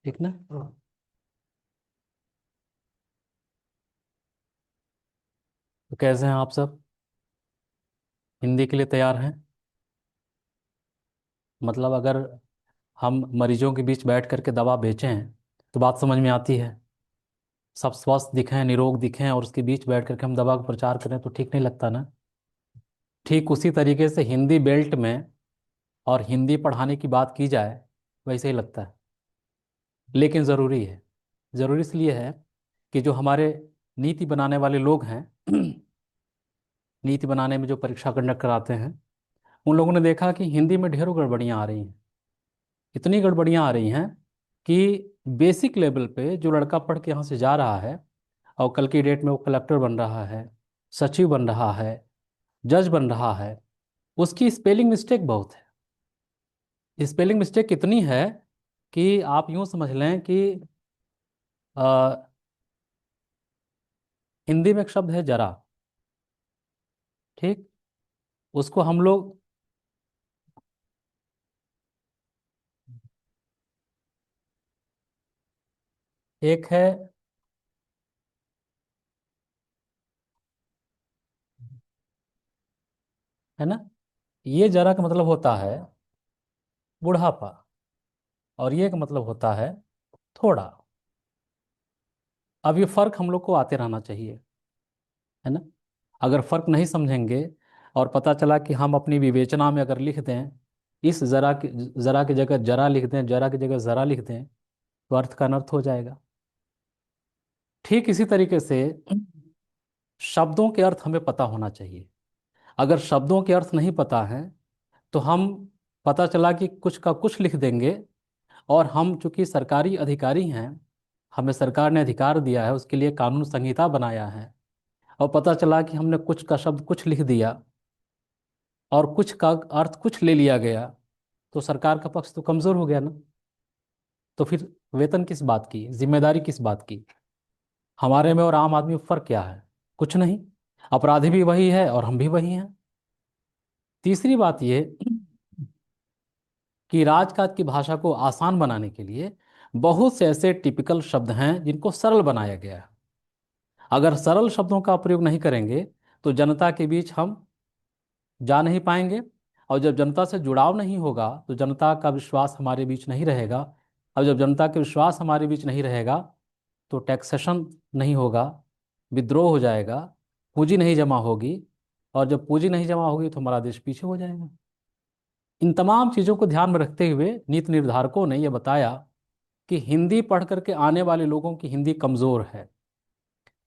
ठीक ना। तो कैसे हैं आप सब? हिंदी के लिए तैयार हैं? मतलब अगर हम मरीजों के बीच बैठ करके दवा बेचें तो बात समझ में आती है। सब स्वस्थ दिखें, निरोग दिखें और उसके बीच बैठ करके हम दवा का प्रचार करें तो ठीक नहीं लगता ना। ठीक उसी तरीके से हिंदी बेल्ट में और हिंदी पढ़ाने की बात की जाए वैसे ही लगता है। लेकिन ज़रूरी है। ज़रूरी इसलिए है कि जो हमारे नीति बनाने वाले लोग हैं नीति बनाने में जो परीक्षा कंडक्ट कराते हैं, उन लोगों ने देखा कि हिंदी में ढेरों गड़बड़ियाँ आ रही हैं। इतनी गड़बड़ियाँ आ रही हैं कि बेसिक लेवल पे जो लड़का पढ़ के यहाँ से जा रहा है और कल की डेट में वो कलेक्टर बन रहा है, सचिव बन रहा है, जज बन रहा है, उसकी स्पेलिंग मिस्टेक बहुत है। स्पेलिंग मिस्टेक इतनी है कि आप यूँ समझ लें कि अ, हिंदी में एक शब्द है जरा। ठीक। उसको हम लोग एक है ना। ये जरा का मतलब होता है बुढ़ापा, और ये का मतलब होता है थोड़ा। अब ये फर्क हम लोग को आते रहना चाहिए, है ना। अगर फर्क नहीं समझेंगे और पता चला कि हम अपनी विवेचना में अगर लिख दें इस जरा की जगह जरा लिख दें, जरा की जगह जरा लिख दें, तो अर्थ का अनर्थ हो जाएगा। ठीक इसी तरीके से शब्दों के अर्थ हमें पता होना चाहिए। अगर शब्दों के अर्थ नहीं पता है तो हम पता चला कि कुछ का कुछ लिख देंगे, और हम चूंकि सरकारी अधिकारी हैं, हमें सरकार ने अधिकार दिया है, उसके लिए कानून संहिता बनाया है, और पता चला कि हमने कुछ का शब्द कुछ लिख दिया और कुछ का अर्थ कुछ ले लिया गया, तो सरकार का पक्ष तो कमजोर हो गया ना। तो फिर वेतन किस बात की, जिम्मेदारी किस बात की? हमारे में और आम आदमी में फर्क क्या है? कुछ नहीं। अपराधी भी वही है और हम भी वही हैं। तीसरी बात ये कि राजकाज की भाषा को आसान बनाने के लिए बहुत से ऐसे टिपिकल शब्द हैं जिनको सरल बनाया गया है। अगर सरल शब्दों का प्रयोग नहीं करेंगे तो जनता के बीच हम जा नहीं पाएंगे, और जब जनता से जुड़ाव नहीं होगा तो जनता का विश्वास हमारे बीच नहीं रहेगा, और जब जनता का विश्वास हमारे बीच नहीं रहेगा तो टैक्सेशन नहीं होगा, विद्रोह हो जाएगा, पूंजी नहीं जमा होगी, और जब पूंजी नहीं जमा होगी तो हमारा देश पीछे हो जाएगा। इन तमाम चीज़ों को ध्यान में रखते हुए नीति निर्धारकों ने यह बताया कि हिंदी पढ़ करके आने वाले लोगों की हिंदी कमज़ोर है।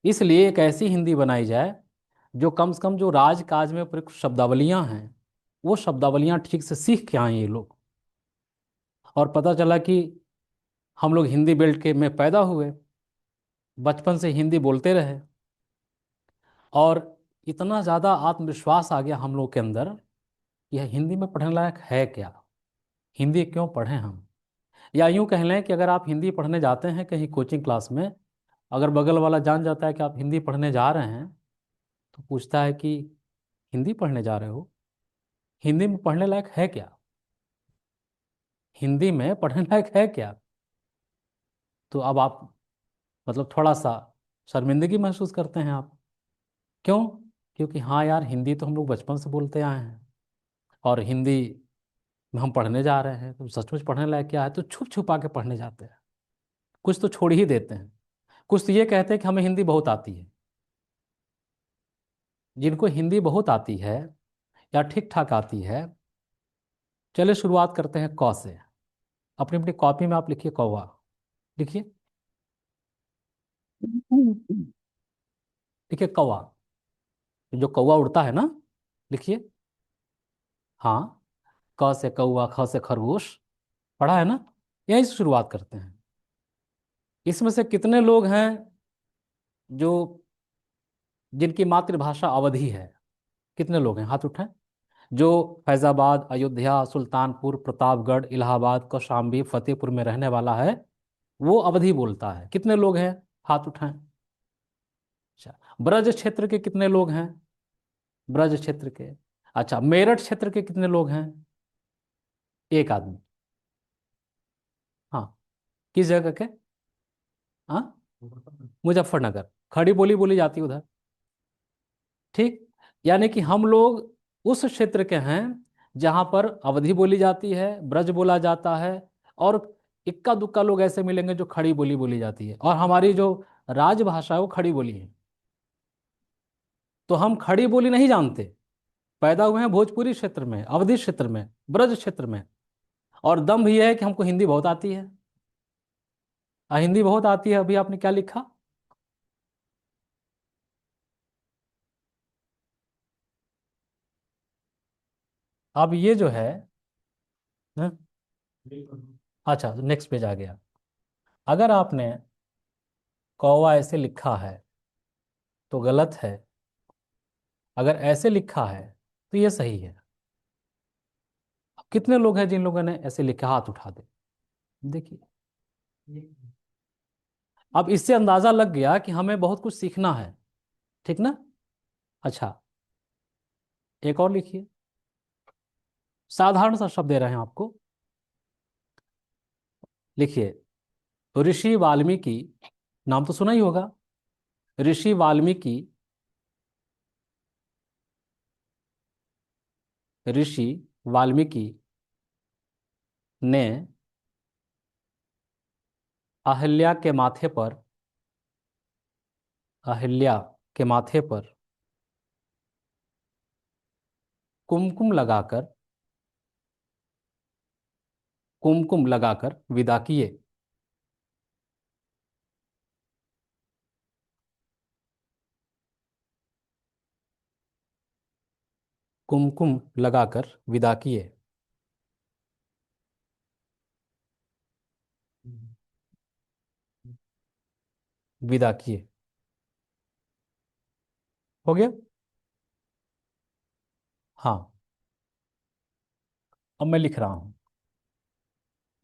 इसलिए एक ऐसी हिंदी बनाई जाए जो कम से कम जो राजकाज में प्रयुक्त शब्दावलियां हैं वो शब्दावलियां ठीक से सीख के आए ये लोग। और पता चला कि हम लोग हिंदी बेल्ट के में पैदा हुए, बचपन से हिंदी बोलते रहे, और इतना ज़्यादा आत्मविश्वास आ गया हम लोग के अंदर कि यह हिंदी में पढ़ने लायक है क्या, हिंदी क्यों पढ़ें हम। या यूं कह लें कि अगर आप हिंदी पढ़ने जाते हैं कहीं कोचिंग क्लास में, अगर बगल वाला जान जाता है कि आप हिंदी पढ़ने जा रहे हैं तो पूछता है कि हिंदी पढ़ने जा रहे हो, हिंदी में पढ़ने लायक है क्या, हिंदी में पढ़ने लायक है क्या। तो अब आप मतलब थोड़ा सा शर्मिंदगी महसूस करते हैं आप। क्यों? क्योंकि हाँ यार, हिंदी तो हम लोग बचपन से बोलते आए हैं, और हिंदी में हम पढ़ने जा रहे हैं तो सचमुच पढ़ने लायक क्या है, तो छुप छुपा के पढ़ने जाते हैं। कुछ तो छोड़ ही देते हैं। कुछ तो ये कहते हैं कि हमें हिंदी बहुत आती है। जिनको हिंदी बहुत आती है या ठीक ठाक आती है, चलिए शुरुआत करते हैं क से। अपनी अपनी कॉपी में आप लिखिए कौवा। लिखिए। लिखिए कौवा। जो कौवा उड़ता है ना, लिखिए। हाँ। क से कौवा, ख से खरगोश। पढ़ा है ना। यहीं से शुरुआत करते हैं। इसमें से कितने लोग हैं जो जिनकी मातृभाषा अवधी है? कितने लोग हैं, हाथ उठाएं। जो फैजाबाद, अयोध्या, सुल्तानपुर, प्रतापगढ़, इलाहाबाद, कौशाम्बी, फतेहपुर में रहने वाला है, वो अवधी बोलता है। कितने लोग हैं, हाथ उठाएं। अच्छा, ब्रज क्षेत्र के कितने लोग हैं? ब्रज क्षेत्र के। अच्छा, मेरठ क्षेत्र के कितने लोग हैं? एक आदमी। हाँ। किस जगह के? हाँ, मुजफ्फरनगर खड़ी बोली बोली जाती है उधर। ठीक। यानी कि हम लोग उस क्षेत्र के हैं जहां पर अवधी बोली जाती है, ब्रज बोला जाता है, और इक्का दुक्का लोग ऐसे मिलेंगे जो खड़ी बोली बोली जाती है, और हमारी जो राजभाषा है वो खड़ी बोली है। तो हम खड़ी बोली नहीं जानते, पैदा हुए हैं भोजपुरी क्षेत्र में, अवधी क्षेत्र में, ब्रज क्षेत्र में। और दम भी है कि हमको हिंदी बहुत आती है। हिंदी बहुत आती है, अभी आपने क्या लिखा? अब ये जो है, हाँ, अच्छा नेक्स्ट पेज आ गया। अगर आपने कौवा ऐसे लिखा है तो गलत है, अगर ऐसे लिखा है तो ये सही है। अब कितने लोग हैं जिन लोगों ने ऐसे लिखा, हाथ उठा दे। देखिए, अब इससे अंदाजा लग गया कि हमें बहुत कुछ सीखना है। ठीक ना? अच्छा, एक और लिखिए। साधारण सा शब्द दे रहे हैं आपको। लिखिए, ऋषि वाल्मीकि, नाम तो सुना ही होगा। ऋषि वाल्मीकि, ऋषि वाल्मीकि ने अहिल्या के माथे पर, अहिल्या के माथे पर कुमकुम लगाकर, कुमकुम लगाकर विदा किए। कुमकुम लगाकर विदा किए। विदा किए। हो गया? हाँ। अब मैं लिख रहा हूं।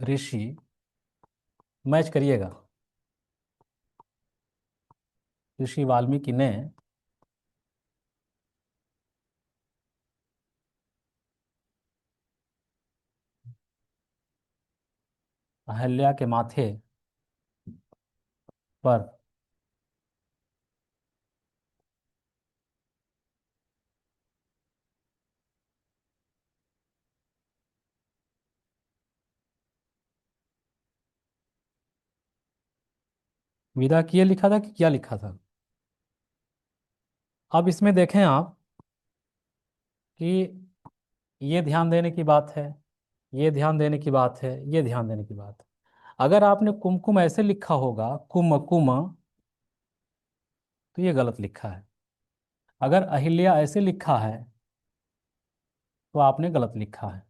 ऋषि, मैच करिएगा। ऋषि वाल्मीकि ने अहल्या के माथे पर विदा किए लिखा था कि क्या लिखा था? अब इसमें देखें आप कि ये ध्यान देने की बात है, ये ध्यान देने की बात है, ये ध्यान देने की बात है। अगर आपने कुमकुम ऐसे लिखा होगा, कुम कुम, तो ये गलत लिखा है। अगर अहिल्या ऐसे लिखा है तो आपने गलत लिखा है।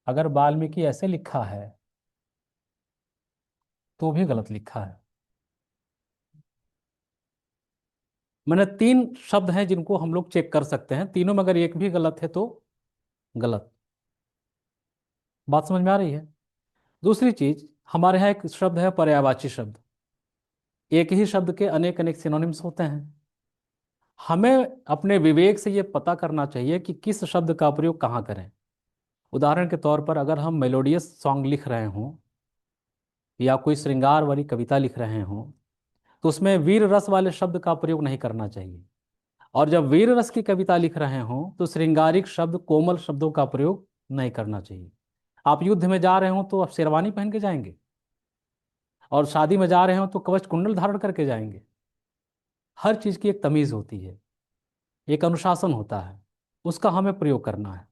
अगर वाल्मीकि ऐसे लिखा है तो भी गलत लिखा है। मैंने तीन शब्द हैं जिनको हम लोग चेक कर सकते हैं, तीनों में अगर एक भी गलत है तो गलत। बात समझ में आ रही है? दूसरी चीज, हमारे यहाँ एक शब्द है पर्यायवाची शब्द। एक ही शब्द के अनेक अनेक सिनोनिम्स होते हैं। हमें अपने विवेक से ये पता करना चाहिए कि किस शब्द का प्रयोग कहाँ करें। उदाहरण के तौर पर, अगर हम मेलोडियस सॉन्ग लिख रहे हों या कोई श्रृंगार वाली कविता लिख रहे हों, तो उसमें वीर रस वाले शब्द का प्रयोग नहीं करना चाहिए। और जब वीर रस की कविता लिख रहे हों तो श्रृंगारिक शब्द, कोमल शब्दों का प्रयोग नहीं करना चाहिए। आप युद्ध में जा रहे हो तो आप शेरवानी पहन के जाएंगे, और शादी में जा रहे हो तो कवच कुंडल धारण करके जाएंगे। हर चीज की एक तमीज होती है, एक अनुशासन होता है, उसका हमें प्रयोग करना है।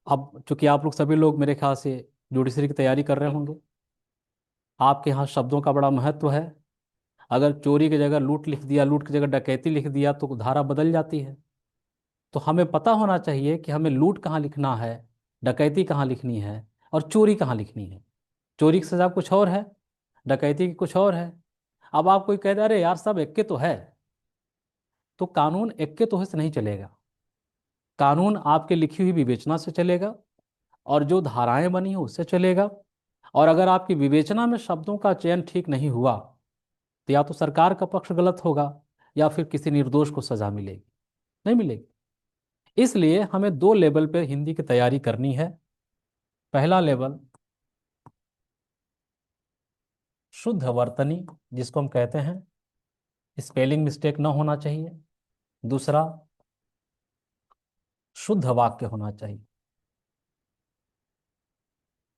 अब चूंकि आप लोग सभी लोग मेरे ख्याल से जुडिशरी की तैयारी कर रहे होंगे, आपके यहाँ शब्दों का बड़ा महत्व है। अगर चोरी की जगह लूट लिख दिया, लूट की जगह डकैती लिख दिया, तो धारा बदल जाती है। तो हमें पता होना चाहिए कि हमें लूट कहाँ लिखना है, डकैती कहाँ लिखनी है, और चोरी कहाँ लिखनी है। चोरी की सज़ा कुछ और है, डकैती की कुछ और है। अब आप कोई कह दे अरे यार सब एक के तो है, तो कानून एक के तो से नहीं चलेगा। कानून आपके लिखी हुई विवेचना से चलेगा, और जो धाराएं बनी हैं उससे चलेगा। और अगर आपकी विवेचना में शब्दों का चयन ठीक नहीं हुआ, तो या तो सरकार का पक्ष गलत होगा, या फिर किसी निर्दोष को सजा मिलेगी, नहीं मिलेगी। इसलिए हमें दो लेवल पे हिंदी की तैयारी करनी है। पहला लेवल, शुद्ध वर्तनी जिसको हम कहते हैं, स्पेलिंग मिस्टेक ना होना चाहिए। दूसरा, शुद्ध वाक्य होना चाहिए।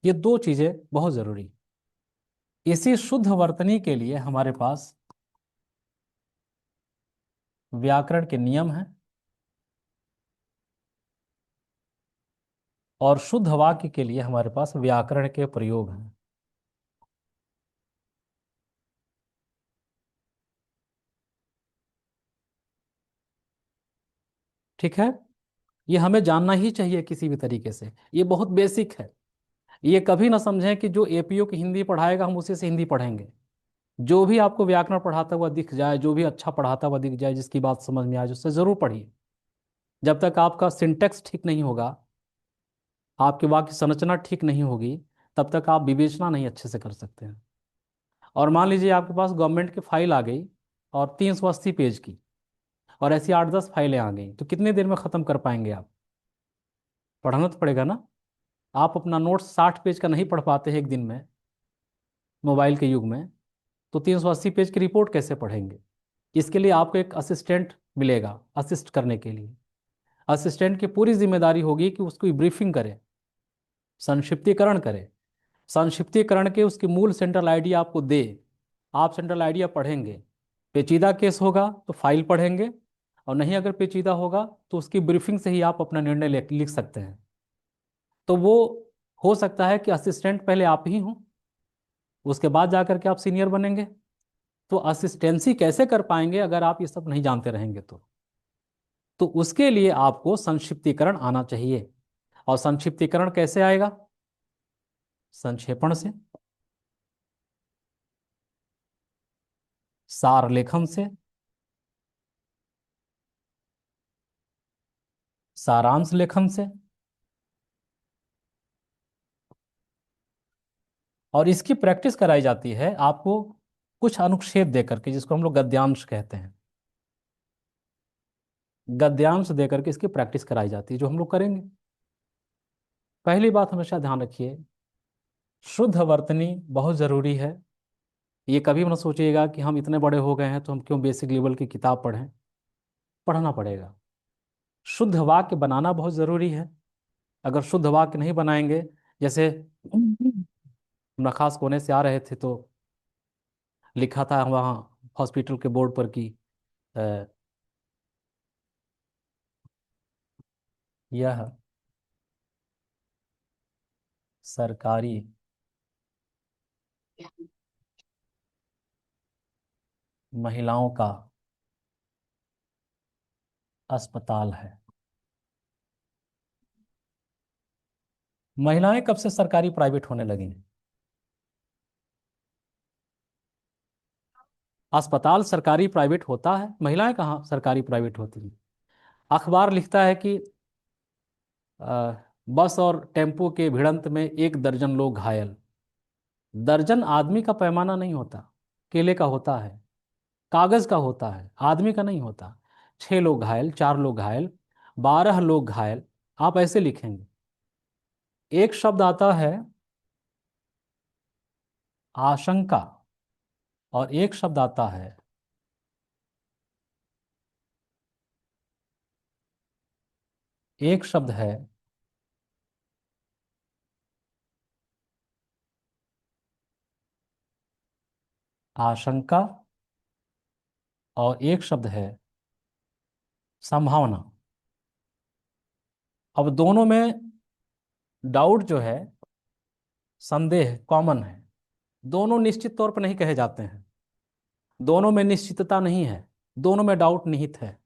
ये दो चीजें बहुत जरूरी। इसी शुद्ध वर्तनी के लिए हमारे पास व्याकरण के नियम हैं, और शुद्ध वाक्य के लिए हमारे पास व्याकरण के प्रयोग हैं। ठीक है, ये हमें जानना ही चाहिए किसी भी तरीके से, ये बहुत बेसिक है। ये कभी ना समझें कि जो एपीओ की हिंदी पढ़ाएगा हम उसी से हिंदी पढ़ेंगे। जो भी आपको व्याकरण पढ़ाता हुआ दिख जाए, जो भी अच्छा पढ़ाता हुआ दिख जाए, जिसकी बात समझ में आए, उससे जरूर पढ़िए। जब तक आपका सिंटेक्स ठीक नहीं होगा, आपके वाक्य संरचना ठीक नहीं होगी, तब तक आप विवेचना नहीं अच्छे से कर सकते हैं। और मान लीजिए आपके पास गवर्नमेंट की फाइल आ गई और 380 पेज की, और ऐसी 8-10 फाइलें आ गई, तो कितनी देर में ख़त्म कर पाएंगे आप? पढ़ना तो पड़ेगा ना। आप अपना नोट्स 60 पेज का नहीं पढ़ पाते हैं एक दिन में, मोबाइल के युग में, तो 380 पेज की रिपोर्ट कैसे पढ़ेंगे? इसके लिए आपको एक असिस्टेंट मिलेगा असिस्ट करने के लिए। असिस्टेंट की पूरी जिम्मेदारी होगी कि उसकी ब्रीफिंग करे, संक्षिप्तीकरण करे, संक्षिप्तीकरण के उसकी मूल सेंट्रल आइडिया आपको दे। आप सेंट्रल आइडिया पढ़ेंगे, पेचीदा केस होगा तो फाइल पढ़ेंगे, और नहीं अगर पेचीदा होगा तो उसकी ब्रीफिंग से ही आप अपना निर्णय लिख सकते हैं। तो वो हो सकता है कि असिस्टेंट पहले आप ही हों, उसके बाद जाकर के आप सीनियर बनेंगे। तो असिस्टेंसी कैसे कर पाएंगे अगर आप ये सब नहीं जानते रहेंगे? तो उसके लिए आपको संक्षिप्तीकरण आना चाहिए। और संक्षिप्तीकरण कैसे आएगा? संक्षेपण से, सार लेखन से, सारांश लेखन से। और इसकी प्रैक्टिस कराई जाती है आपको कुछ अनुच्छेद दे करके, जिसको हम लोग गद्यांश कहते हैं। गद्यांश दे करके इसकी प्रैक्टिस कराई जाती है, जो हम लोग करेंगे। पहली बात हमेशा ध्यान रखिए, शुद्ध वर्तनी बहुत जरूरी है। ये कभी मत सोचिएगा कि हम इतने बड़े हो गए हैं तो हम क्यों बेसिक लेवल की किताब पढ़ें। पढ़ना पड़ेगा। शुद्ध वाक्य बनाना बहुत जरूरी है। अगर शुद्ध वाक्य नहीं बनाएंगे, जैसे हम नखास कोने से आ रहे थे तो लिखा था वहाँ हॉस्पिटल के बोर्ड पर कि अ, यह सरकारी महिलाओं का अस्पताल है। महिलाएं कब से सरकारी प्राइवेट होने लगी? अस्पताल सरकारी प्राइवेट होता है, महिलाएं कहाँ सरकारी प्राइवेट होती हैं? अखबार लिखता है कि अ, बस और टेम्पो के भिड़ंत में 1 दर्जन लोग घायल। दर्जन आदमी का पैमाना नहीं होता, केले का होता है, कागज का होता है, आदमी का नहीं होता। 6 लोग घायल, 4 लोग घायल, 12 लोग घायल, आप ऐसे लिखेंगे। एक शब्द आता है आशंका, और एक शब्द आता है, एक शब्द है आशंका, और एक शब्द है संभावना। अब दोनों में डाउट जो है, संदेह कॉमन है। दोनों निश्चित तौर पर नहीं कहे जाते हैं, दोनों में निश्चितता नहीं है, दोनों में डाउट निहित है,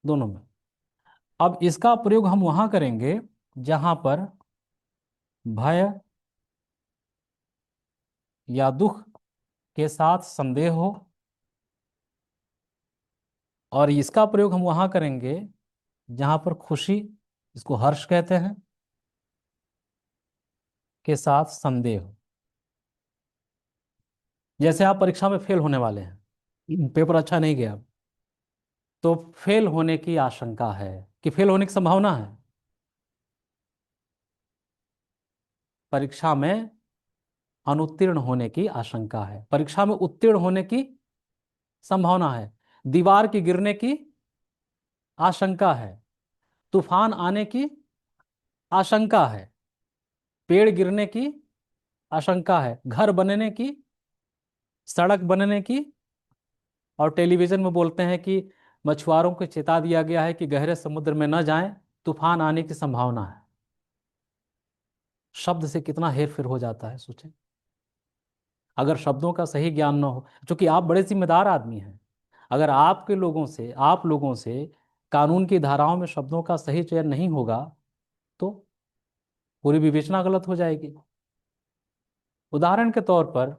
दोनों में। अब इसका प्रयोग हम वहां करेंगे जहां पर भय या दुख के साथ संदेह हो, और इसका प्रयोग हम वहां करेंगे जहां पर खुशी, इसको हर्ष कहते हैं, के साथ संदेह हो। जैसे आप परीक्षा में फेल होने वाले हैं, पेपर अच्छा नहीं गया, तो फेल होने की आशंका है कि फेल होने की संभावना है परीक्षा में। अनुत्तीर्ण होने की आशंका है, परीक्षा में उत्तीर्ण होने की संभावना है, दीवार की गिरने की आशंका है, तूफान आने की आशंका है, पेड़ गिरने की आशंका है, घर बनने की, सड़क बनने की। और टेलीविजन में बोलते हैं कि मछुआरों को चेता दिया गया है कि गहरे समुद्र में न जाएं, तूफान आने की संभावना है। शब्द से कितना हेरफेर हो जाता है, सोचें। अगर शब्दों का सही ज्ञान न हो, क्योंकि आप बड़े जिम्मेदार आदमी हैं, अगर आप लोगों से कानून की धाराओं में शब्दों का सही चयन नहीं होगा तो पूरी विवेचना गलत हो जाएगी। उदाहरण के तौर पर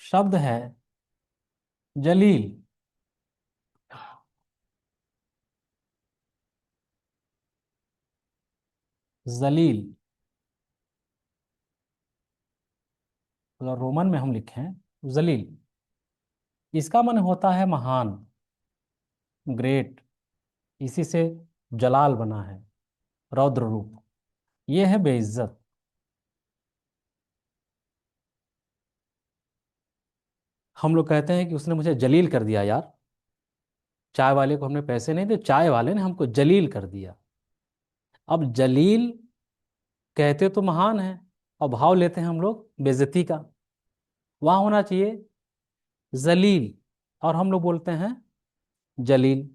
शब्द है जलील। जलील, अगर रोमन में हम लिखें तो जलील, इसका मन होता है महान, ग्रेट। इसी से जलाल बना है, रौद्र रूप। ये है बेइज्जत। हम लोग कहते हैं कि उसने मुझे जलील कर दिया यार, चाय वाले को हमने पैसे नहीं दिए, चाय वाले ने हमको जलील कर दिया। अब जलील कहते तो महान है, और भाव लेते हैं हम लोग बेइज्जती का। वहां होना चाहिए जलील, और हम लोग बोलते हैं जलील।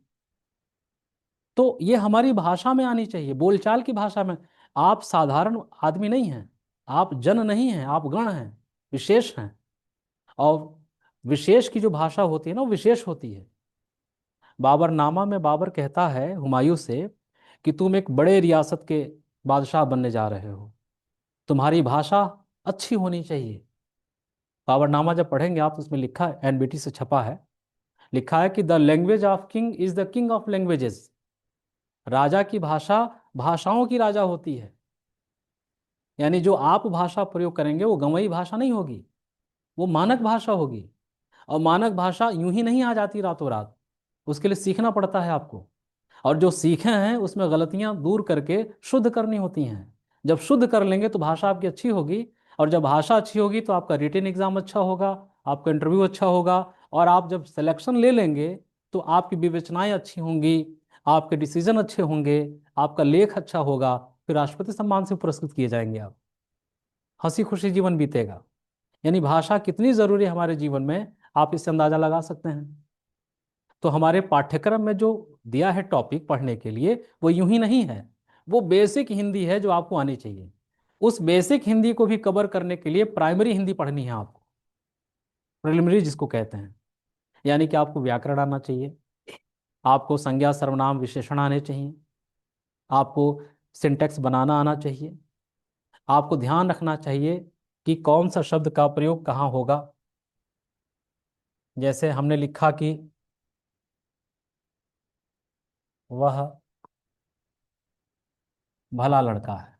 तो ये हमारी भाषा में आनी चाहिए, बोलचाल की भाषा में। आप साधारण आदमी नहीं हैं, आप जन नहीं हैं, आप गण हैं, विशेष हैं। और विशेष की जो भाषा होती है ना, वो विशेष होती है। बाबरनामा में बाबर कहता है हुमायूं से कि तुम एक बड़े रियासत के बादशाह बनने जा रहे हो, तुम्हारी भाषा अच्छी होनी चाहिए। बाबरनामा जब पढ़ेंगे आप, उसमें लिखा है, एनबीटी से छपा है, लिखा है कि the language of king is the king of languages. राजा की भाषा भाषाओं की राजा होती है। यानी जो आप भाषा प्रयोग करेंगे वो गंवई भाषा नहीं होगी, वो मानक भाषा होगी। और मानक भाषा यूं ही नहीं आ जाती रातों रात, उसके लिए सीखना पड़ता है आपको। और जो सीखे हैं उसमें गलतियां दूर करके शुद्ध करनी होती हैं। जब शुद्ध कर लेंगे तो भाषा आपकी अच्छी होगी। और जब भाषा अच्छी होगी तो आपका रिटन एग्जाम अच्छा होगा, आपका इंटरव्यू अच्छा होगा। और आप जब सिलेक्शन ले लेंगे तो आपकी विवेचनाएं अच्छी होंगी, आपके डिसीजन अच्छे होंगे, आपका लेख अच्छा होगा। फिर राष्ट्रपति सम्मान से पुरस्कृत किए जाएंगे आप, हंसी खुशी जीवन बीतेगा। यानी भाषा कितनी जरूरी है हमारे जीवन में, आप इससे अंदाजा लगा सकते हैं। तो हमारे पाठ्यक्रम में जो दिया है टॉपिक पढ़ने के लिए, वो यूं ही नहीं है, वो बेसिक हिंदी है जो आपको आनी चाहिए। उस बेसिक हिंदी को भी कवर करने के लिए प्राइमरी हिंदी पढ़नी है आपको, प्रिलिमिनरी जिसको कहते हैं। यानी कि आपको व्याकरण आना चाहिए, आपको संज्ञा सर्वनाम विशेषण आने चाहिए, आपको सिंटैक्स बनाना आना चाहिए, आपको ध्यान रखना चाहिए कि कौन सा शब्द का प्रयोग कहाँ होगा। जैसे हमने लिखा कि वह भला लड़का है,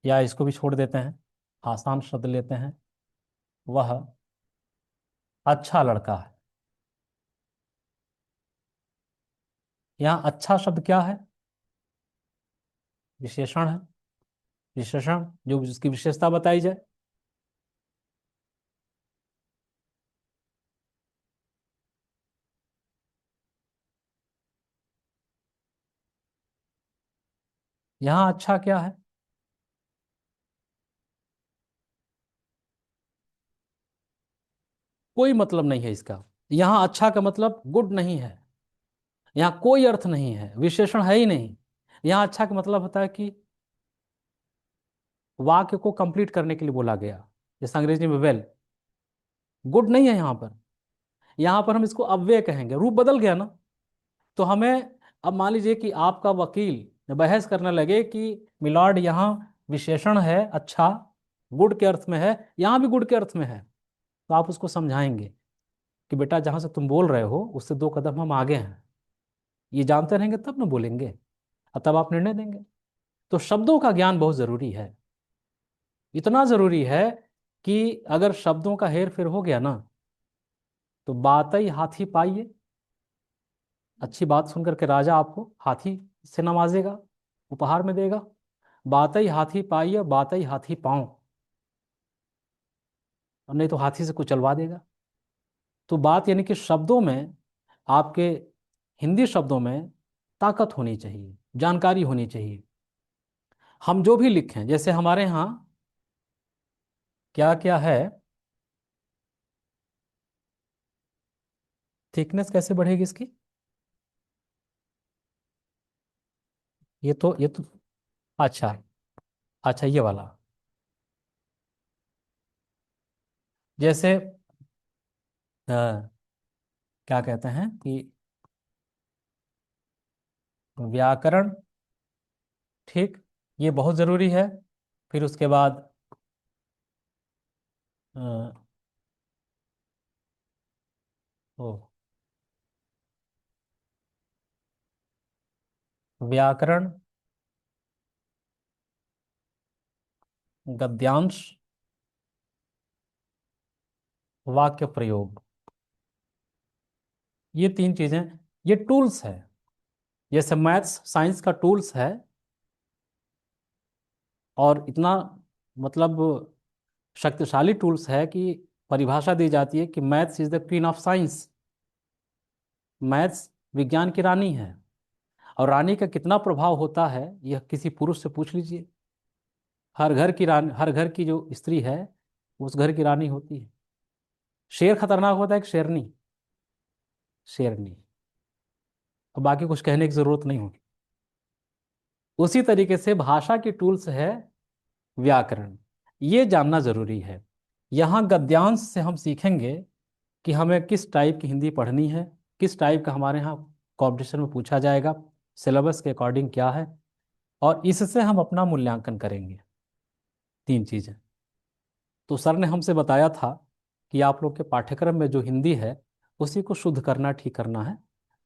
या इसको भी छोड़ देते हैं, आसान शब्द लेते हैं, वह अच्छा लड़का है। यहाँ अच्छा शब्द क्या है? विशेषण है। विशेषण जो जिसकी विशेषता बताई जाए। यहाँ अच्छा क्या है? कोई मतलब नहीं है इसका। यहाँ अच्छा का मतलब गुड नहीं है, यहाँ कोई अर्थ नहीं है, विशेषण है ही नहीं। यहाँ अच्छा का मतलब होता है कि वाक्य को कंप्लीट करने के लिए बोला गया, जैसे अंग्रेजी में वेल। गुड नहीं है यहाँ पर। यहाँ पर हम इसको अव्यय कहेंगे, रूप बदल गया ना। तो हमें, अब मान लीजिए कि आपका वकील बहस करने लगे कि मिलॉर्ड यहाँ विशेषण है अच्छा, गुड के अर्थ में है, यहाँ भी गुड के अर्थ में है। तो आप उसको समझाएंगे कि बेटा जहाँ से तुम बोल रहे हो उससे दो कदम हम आगे हैं। ये जानते रहेंगे तब ना बोलेंगे, और तब आप निर्णय देंगे। तो शब्दों का ज्ञान बहुत जरूरी है, इतना जरूरी है कि अगर शब्दों का हेर फेर हो गया ना तो बात ही हाथी पाइए। अच्छी बात सुनकर के राजा आपको हाथी से नवाजेगा, उपहार में देगा। बातई हाथी पाई और बातई हाथी पाँव, और नहीं तो हाथी से कुचलवा देगा। तो बात यानी कि शब्दों में, आपके हिंदी शब्दों में ताकत होनी चाहिए, जानकारी होनी चाहिए। हम जो भी लिखें, जैसे हमारे यहाँ क्या क्या है, थिकनेस कैसे बढ़ेगी इसकी? ये तो अच्छा, अच्छा ये वाला, जैसे क्या कहते हैं कि व्याकरण, ठीक, ये बहुत ज़रूरी है। फिर उसके बाद अ, ओ, व्याकरण, गद्यांश, वाक्य प्रयोग, ये तीन चीज़ें, ये टूल्स है। जैसे मैथ्स साइंस का टूल्स है, और इतना मतलब शक्तिशाली टूल्स है कि परिभाषा दी जाती है कि maths is the queen of science. Maths विज्ञान की रानी है। और रानी का कितना प्रभाव होता है, यह किसी पुरुष से पूछ लीजिए। हर घर की रानी, हर घर की जो स्त्री है, उस घर की रानी होती है। शेर खतरनाक होता है कि शेरनी? शेरनी। और बाकी कुछ कहने की जरूरत नहीं होगी। उसी तरीके से भाषा की टूल्स है व्याकरण, ये जानना जरूरी है। यहाँ गद्यांश से हम सीखेंगे कि हमें किस टाइप की हिंदी पढ़नी है, किस टाइप का हमारे यहाँ कंपटीशन में पूछा जाएगा, सिलेबस के अकॉर्डिंग क्या है, और इससे हम अपना मूल्यांकन करेंगे। तीन चीज़ें। तो सर ने हमसे बताया था कि आप लोग के पाठ्यक्रम में जो हिंदी है, उसी को शुद्ध करना, ठीक करना है।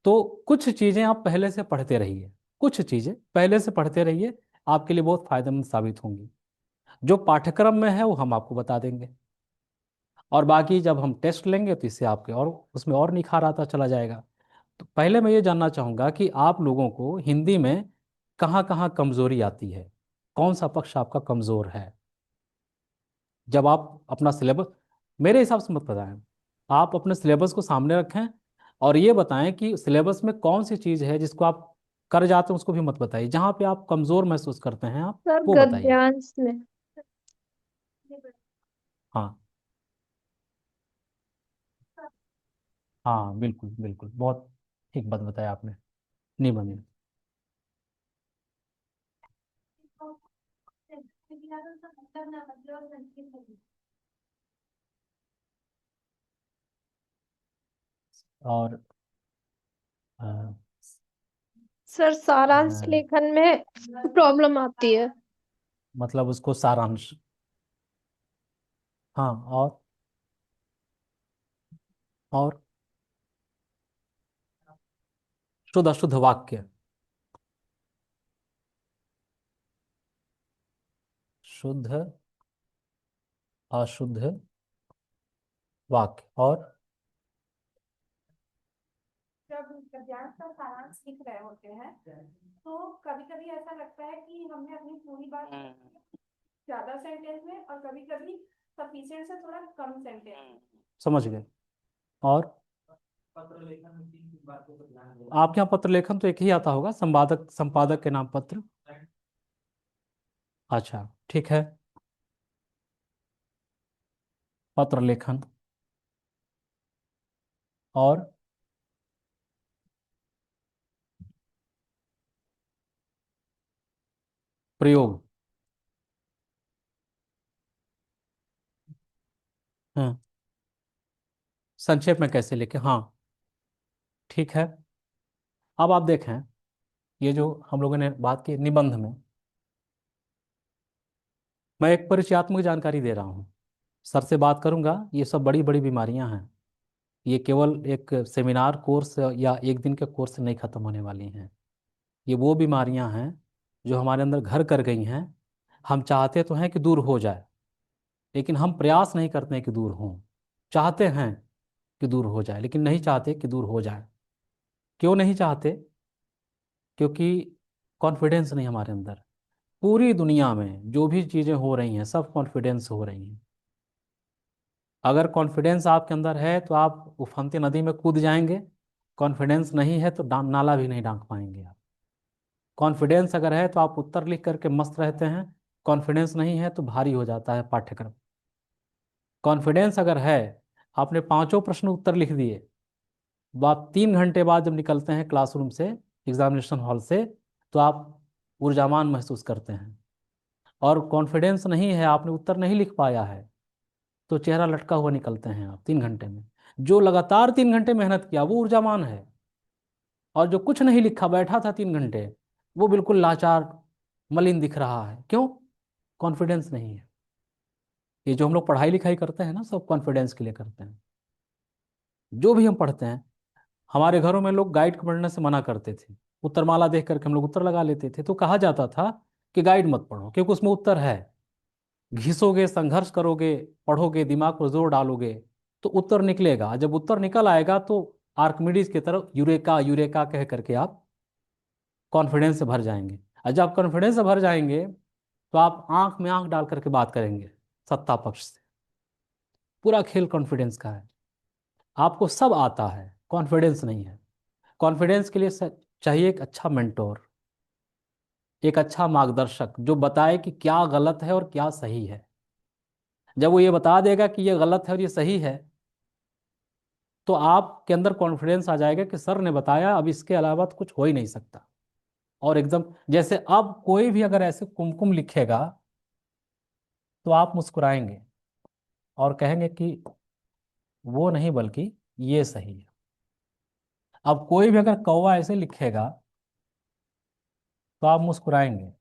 तो कुछ चीज़ें आप पहले से पढ़ते रहिए, कुछ चीज़ें पहले से पढ़ते रहिए, आपके लिए बहुत फायदेमंद साबित होंगी। जो पाठ्यक्रम में है वो हम आपको बता देंगे, और बाकी जब हम टेस्ट लेंगे तो इससे आपके और उसमें और निखार आता चला जाएगा। तो पहले मैं ये जानना चाहूँगा कि आप लोगों को हिंदी में कहाँ कहाँ कमजोरी आती है, कौन सा पक्ष आपका कमजोर है? जब आप अपना सिलेबस, मेरे हिसाब से मत बताएं, आप अपने सिलेबस को सामने रखें, और ये बताएं कि सिलेबस में कौन सी चीज़ है जिसको आप कर जाते हैं, उसको भी मत बताइए। जहाँ पे आप कमजोर महसूस करते हैं आप, सर वो बताइए। गद्यांश में। हाँ, हाँ बिल्कुल बिल्कुल, बहुत ठीक बात बताया आपने। निबंध में। और अ, सर सारांश अ, लेखन में प्रॉब्लम आती है। मतलब उसको सारांश, हाँ, और शुद्ध अशुद्ध वाक्य, शुद्ध अशुद्ध वाक्य, और जब गद्यांश का सारांश लिख रहे होते हैं तो कभी कभी ऐसा लगता है कि हमने अपनी पूरी बात ज्यादा सेंटेंस में, और कभी कभी सफिशिएंट से थोड़ा कम सेंटेंस। समझ गए। और आपके यहाँ पत्र लेखन तो एक ही आता होगा, संपादक, संपादक के नाम पत्र। अच्छा, ठीक है। पत्र लेखन, और प्रयोग। हाँ, संक्षेप में कैसे लिखे, हाँ, ठीक है। अब आप देखें, ये जो हम लोगों ने बात की निबंध में, मैं एक परिचयात्मक जानकारी दे रहा हूँ। सर से बात करूंगा, ये सब बड़ी बड़ी बीमारियां हैं। ये केवल एक सेमिनार कोर्स या एक दिन के कोर्स से नहीं खत्म होने वाली हैं। ये वो बीमारियां हैं जो हमारे अंदर घर कर गई हैं। हम चाहते तो हैं कि दूर हो जाए, लेकिन हम प्रयास नहीं करते हैं कि दूर हों। चाहते हैं कि दूर हो जाए, लेकिन नहीं चाहते कि दूर हो जाए। क्यों नहीं चाहते? क्योंकि कॉन्फिडेंस नहीं हमारे अंदर। पूरी दुनिया में जो भी चीज़ें हो रही हैं सब कॉन्फिडेंस हो रही हैं। अगर कॉन्फिडेंस आपके अंदर है तो आप उफनती नदी में कूद जाएंगे। कॉन्फिडेंस नहीं है तो नाला भी नहीं डांक पाएंगे आप। कॉन्फिडेंस अगर है तो आप उत्तर लिख करके मस्त रहते हैं। कॉन्फिडेंस नहीं है तो भारी हो जाता है पाठ्यक्रम। कॉन्फिडेंस अगर है, आपने पांचों प्रश्न उत्तर लिख दिए, अब आप 3 घंटे बाद जब निकलते हैं क्लासरूम से, एग्जामिनेशन हॉल से, तो आप ऊर्जावान महसूस करते हैं। और कॉन्फिडेंस नहीं है, आपने उत्तर नहीं लिख पाया है, तो चेहरा लटका हुआ निकलते हैं आप 3 घंटे में। जो लगातार 3 घंटे मेहनत किया वो ऊर्जावान है, और जो कुछ नहीं लिखा बैठा था 3 घंटे, वो बिल्कुल लाचार मलिन दिख रहा है। क्यों? कॉन्फिडेंस नहीं है। ये जो हम लोग पढ़ाई लिखाई करते हैं ना, सब कॉन्फिडेंस के लिए करते हैं। जो भी हम पढ़ते हैं, हमारे घरों में लोग गाइड पढ़ने से मना करते थे। उत्तरमाला देख करके हम लोग उत्तर लगा लेते थे, तो कहा जाता था कि गाइड मत पढ़ो क्योंकि उसमें उत्तर है। घिसोगे, संघर्ष करोगे, पढ़ोगे, दिमाग पर जोर डालोगे, तो उत्तर निकलेगा। जब उत्तर निकल आएगा तो आर्किमिडीज की तरह यूरेका यूरेका कह करके आप कॉन्फिडेंस से भर जाएंगे। और जब कॉन्फिडेंस से भर जाएंगे तो आप आंख में आंख डाल करके बात करेंगे सत्ता पक्ष से। पूरा खेल कॉन्फिडेंस का है। आपको सब आता है, कॉन्फिडेंस नहीं है। कॉन्फिडेंस के लिए चाहिए एक अच्छा मेंटोर, एक अच्छा मार्गदर्शक जो बताए कि क्या गलत है और क्या सही है। जब वो ये बता देगा कि ये गलत है और ये सही है, तो आपके अंदर कॉन्फिडेंस आ जाएगा कि सर ने बताया, अब इसके अलावा तो कुछ हो ही नहीं सकता। और एकदम जैसे अब कोई भी अगर ऐसे कुमकुम लिखेगा तो आप मुस्कुराएंगे और कहेंगे कि वो नहीं बल्कि ये सही है। अब कोई भी अगर कौवा ऐसे लिखेगा तो आप मुस्कुराएंगे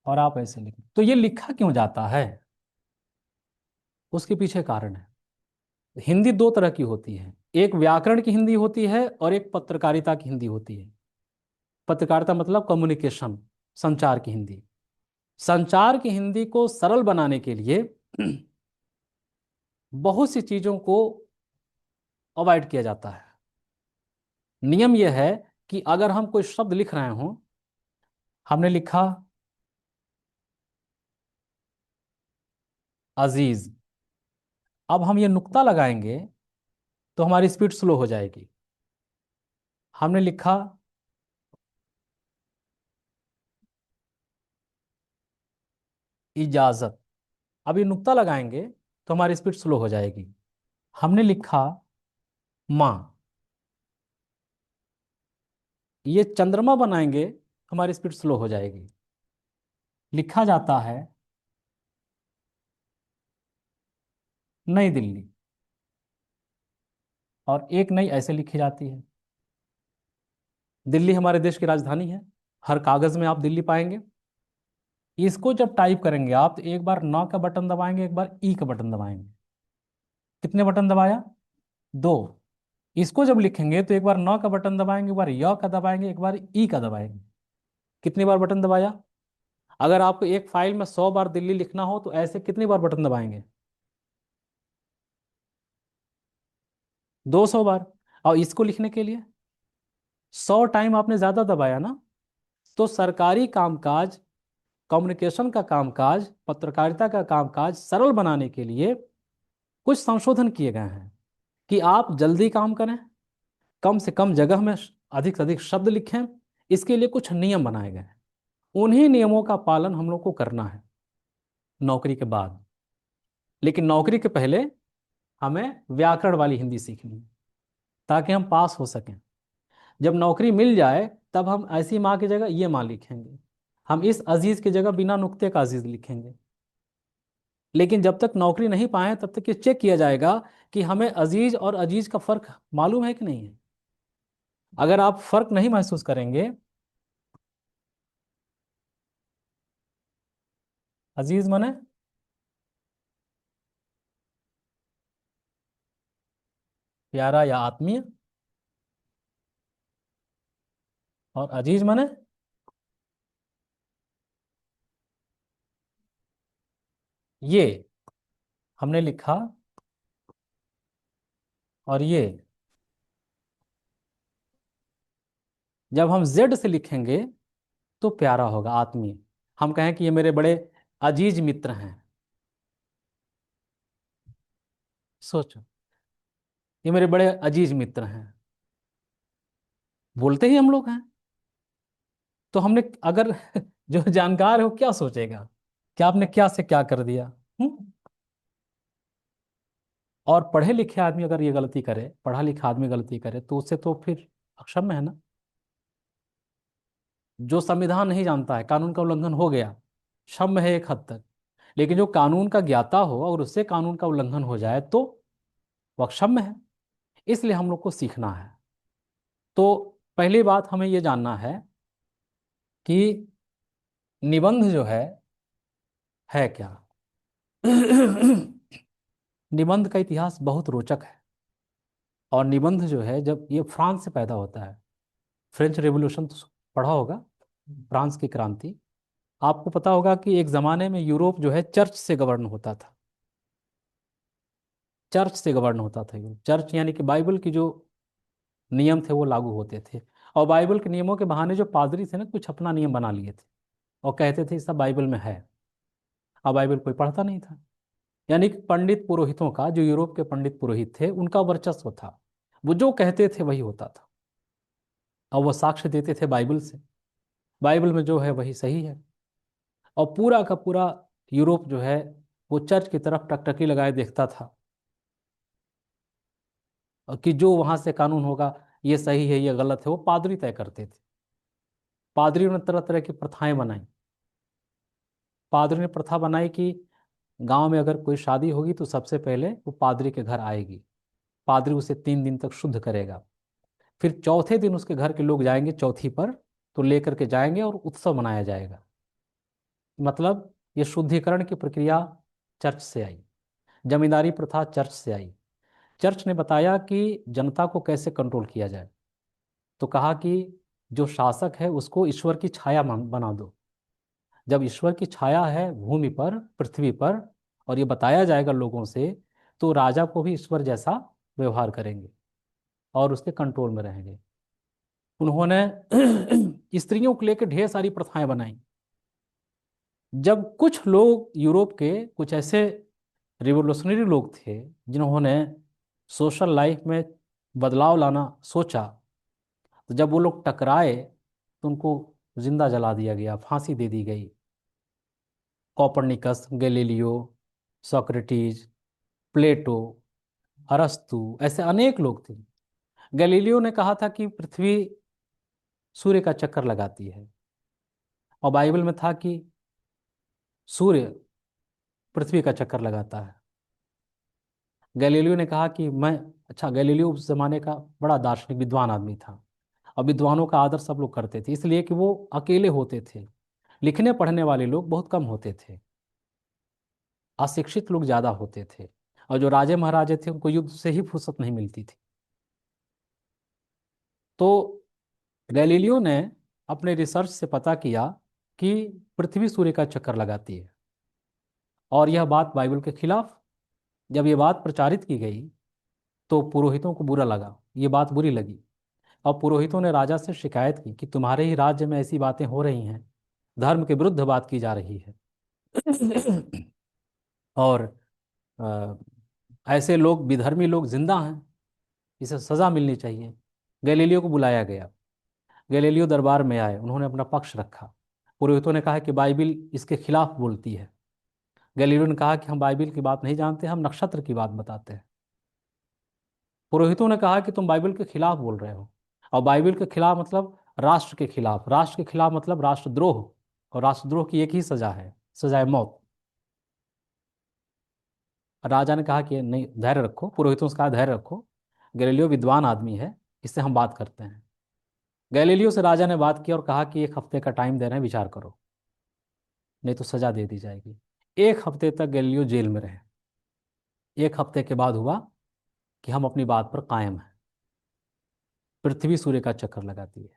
और आप ऐसे लिखें। तो ये लिखा क्यों जाता है? उसके पीछे कारण है। हिंदी दो तरह की होती है, एक व्याकरण की हिंदी होती है और एक पत्रकारिता की हिंदी होती है। पत्रकारिता मतलब कम्युनिकेशन, संचार की हिंदी। संचार की हिंदी को सरल बनाने के लिए बहुत सी चीजों को अवॉइड किया जाता है। नियम यह है कि अगर हम कोई शब्द लिख रहे हों, हमने लिखा अजीज, अब हम ये नुक्ता लगाएंगे तो हमारी स्पीड स्लो हो जाएगी। हमने लिखा इजाजत, अब ये नुक्ता लगाएंगे तो हमारी स्पीड स्लो हो जाएगी। हमने लिखा माँ, ये चंद्रमा बनाएंगे हमारी स्पीड स्लो हो जाएगी। लिखा जाता है नई दिल्ली, और एक नई ऐसे लिखी जाती है। दिल्ली हमारे देश की राजधानी है, हर कागज में आप दिल्ली पाएंगे। इसको जब टाइप करेंगे आप, तो एक बार न का बटन दबाएंगे, एक बार ई का बटन दबाएंगे। कितने बटन दबाया? दो। इसको जब लिखेंगे तो एक बार न का बटन दबाएंगे, एक बार य का दबाएंगे, एक बार ई का दबाएंगे। कितनी बार बटन दबाया? अगर आपको एक फाइल में 100 बार दिल्ली लिखना हो तो ऐसे कितनी बार बटन दबाएंगे? 200 बार। और इसको लिखने के लिए 100 टाइम आपने ज्यादा दबाया ना। तो सरकारी कामकाज, कम्युनिकेशन का कामकाज, पत्रकारिता का कामकाज सरल बनाने के लिए कुछ संशोधन किए गए हैं कि आप जल्दी काम करें, कम से कम जगह में अधिक से अधिक शब्द लिखें। इसके लिए कुछ नियम बनाए गए हैं। उन्हीं नियमों का पालन हम लोग को करना है नौकरी के बाद। लेकिन नौकरी के पहले हमें व्याकरण वाली हिंदी सीखनी है ताकि हम पास हो सकें। जब नौकरी मिल जाए तब हम ऐसी माँ की जगह ये माँ लिखेंगे, हम इस अजीज की जगह बिना नुक्ते का अजीज लिखेंगे। लेकिन जब तक नौकरी नहीं पाए तब तक ये चेक किया जाएगा कि हमें अजीज और अजीज का फर्क मालूम है कि नहीं है। अगर आप फर्क नहीं महसूस करेंगे, अजीज माने प्यारा या आत्मीय, और अजीज माने ये हमने लिखा, और ये जब हम जेड से लिखेंगे तो प्यारा होगा, आत्मीय। हम कहें कि ये मेरे बड़े अजीज मित्र हैं, सोचो, ये मेरे बड़े अजीज मित्र हैं, बोलते ही हम लोग हैं। तो हमने अगर जो जानकार है वो क्या सोचेगा कि आपने क्या से क्या कर दिया। हम्म? और पढ़े लिखे आदमी अगर ये गलती करे, पढ़ा लिखा आदमी गलती करे, तो उससे तो फिर अक्षम्य है ना। जो संविधान नहीं जानता है, कानून का उल्लंघन हो गया, क्षम्य है एक हद तक। लेकिन जो कानून का ज्ञाता हो और उससे कानून का उल्लंघन हो जाए तो वह अक्षम्य है। इसलिए हम लोग को सीखना है। तो पहली बात हमें ये जानना है कि निबंध जो है क्या। निबंध का इतिहास बहुत रोचक है। और निबंध जो है, जब ये फ्रांस से पैदा होता है, फ्रेंच रेवोल्यूशन तो पढ़ा होगा, फ्रांस की क्रांति। आपको पता होगा कि एक जमाने में यूरोप जो है चर्च से गवर्न होता था। चर्च से गवर्न होता था यूरोप। चर्च यानी कि बाइबल की जो नियम थे वो लागू होते थे। और बाइबल के नियमों के बहाने जो पादरी थे ना, कुछ अपना नियम बना लिए थे और कहते थे सब बाइबल में है। अब बाइबल कोई पढ़ता नहीं था। यानी कि पंडित पुरोहितों का, जो यूरोप के पंडित पुरोहित थे, उनका वर्चस्व था। वो जो कहते थे वही होता था। और वो साक्ष्य देते थे बाइबल से, बाइबल में जो है वही सही है। और पूरा का पूरा यूरोप जो है वो चर्च की तरफ टकटकी लगाए देखता था, और कि जो वहां से कानून होगा, ये सही है ये गलत है, वो पादरी तय करते थे। पादरियों ने तरह तरह की प्रथाएं बनाई। पादरी ने प्रथा बनाई कि गांव में अगर कोई शादी होगी तो सबसे पहले वो पादरी के घर आएगी। पादरी उसे 3 दिन तक शुद्ध करेगा। फिर चौथे दिन उसके घर के लोग जाएंगे चौथी पर, तो लेकर के जाएंगे और उत्सव मनाया जाएगा। मतलब ये शुद्धिकरण की प्रक्रिया चर्च से आई। जमींदारी प्रथा चर्च से आई। चर्च ने बताया कि जनता को कैसे कंट्रोल किया जाए। तो कहा कि जो शासक है उसको ईश्वर की छाया बना दो। जब ईश्वर की छाया है भूमि पर, पृथ्वी पर, और ये बताया जाएगा लोगों से, तो राजा को भी ईश्वर जैसा व्यवहार करेंगे और उसके कंट्रोल में रहेंगे। उन्होंने स्त्रियों को लेकर ढेर सारी प्रथाएं बनाई। जब कुछ लोग यूरोप के, कुछ ऐसे रिवोल्यूशनरी लोग थे जिन्होंने सोशल लाइफ में बदलाव लाना सोचा, तो जब वो लोग टकराए तो उनको जिंदा जला दिया गया, फांसी दे दी गई। कॉपरनिकस, गैलीलियो, सोक्रेटिस, प्लेटो, अरस्तु, ऐसे अनेक लोग थे। गैलीलियो ने कहा था कि पृथ्वी सूर्य का चक्कर लगाती है, और बाइबल में था कि सूर्य पृथ्वी का चक्कर लगाता है। गैलीलियो ने कहा कि मैं, अच्छा, गैलीलियो उस जमाने का बड़ा दार्शनिक विद्वान आदमी था, और विद्वानों का आदर सब लोग करते थे, इसलिए कि वो अकेले होते थे। लिखने पढ़ने वाले लोग बहुत कम होते थे, अशिक्षित लोग ज़्यादा होते थे, और जो राजे महाराजे थे उनको युद्ध से ही फुर्सत नहीं मिलती थी। तो गैलीलियो ने अपने रिसर्च से पता किया कि पृथ्वी सूर्य का चक्कर लगाती है, और यह बात बाइबल के खिलाफ। जब ये बात प्रचारित की गई तो पुरोहितों को बुरा लगा, ये बात बुरी लगी। और पुरोहितों ने राजा से शिकायत की कि तुम्हारे ही राज्य में ऐसी बातें हो रही हैं, धर्म के विरुद्ध बात की जा रही है। और अ, ऐसे लोग, विधर्मी लोग जिंदा हैं, इसे सजा मिलनी चाहिए। गैलीलियो को बुलाया गया। गैलीलियो दरबार में आए, उन्होंने अपना पक्ष रखा। पुरोहितों ने कहा कि बाइबिल इसके खिलाफ बोलती है। गैलीलियो ने कहा कि हम बाइबिल की बात नहीं जानते, हम नक्षत्र की बात बताते हैं। पुरोहितों ने कहा कि तुम बाइबल के खिलाफ बोल रहे हो, और बाइबल के खिलाफ मतलब राष्ट्र के खिलाफ, राष्ट्र के खिलाफ मतलब राष्ट्रद्रोह, और राष्ट्रद्रोह की एक ही सजा है, सजाए मौत। राजा ने कहा कि नहीं, धैर्य रखो। पुरोहितों से कहा धैर्य रखो, गैलीलियो विद्वान आदमी है, इससे हम बात करते हैं। गैलीलियो से राजा ने बात की और कहा कि 1 हफ्ते का टाइम दे रहे हैं, विचार करो, नहीं तो सजा दे दी जाएगी। 1 हफ्ते तक गैलीलियो जेल में रहे। 1 हफ्ते के बाद हुआ कि हम अपनी बात पर कायम हैं, पृथ्वी सूर्य का चक्कर लगाती है।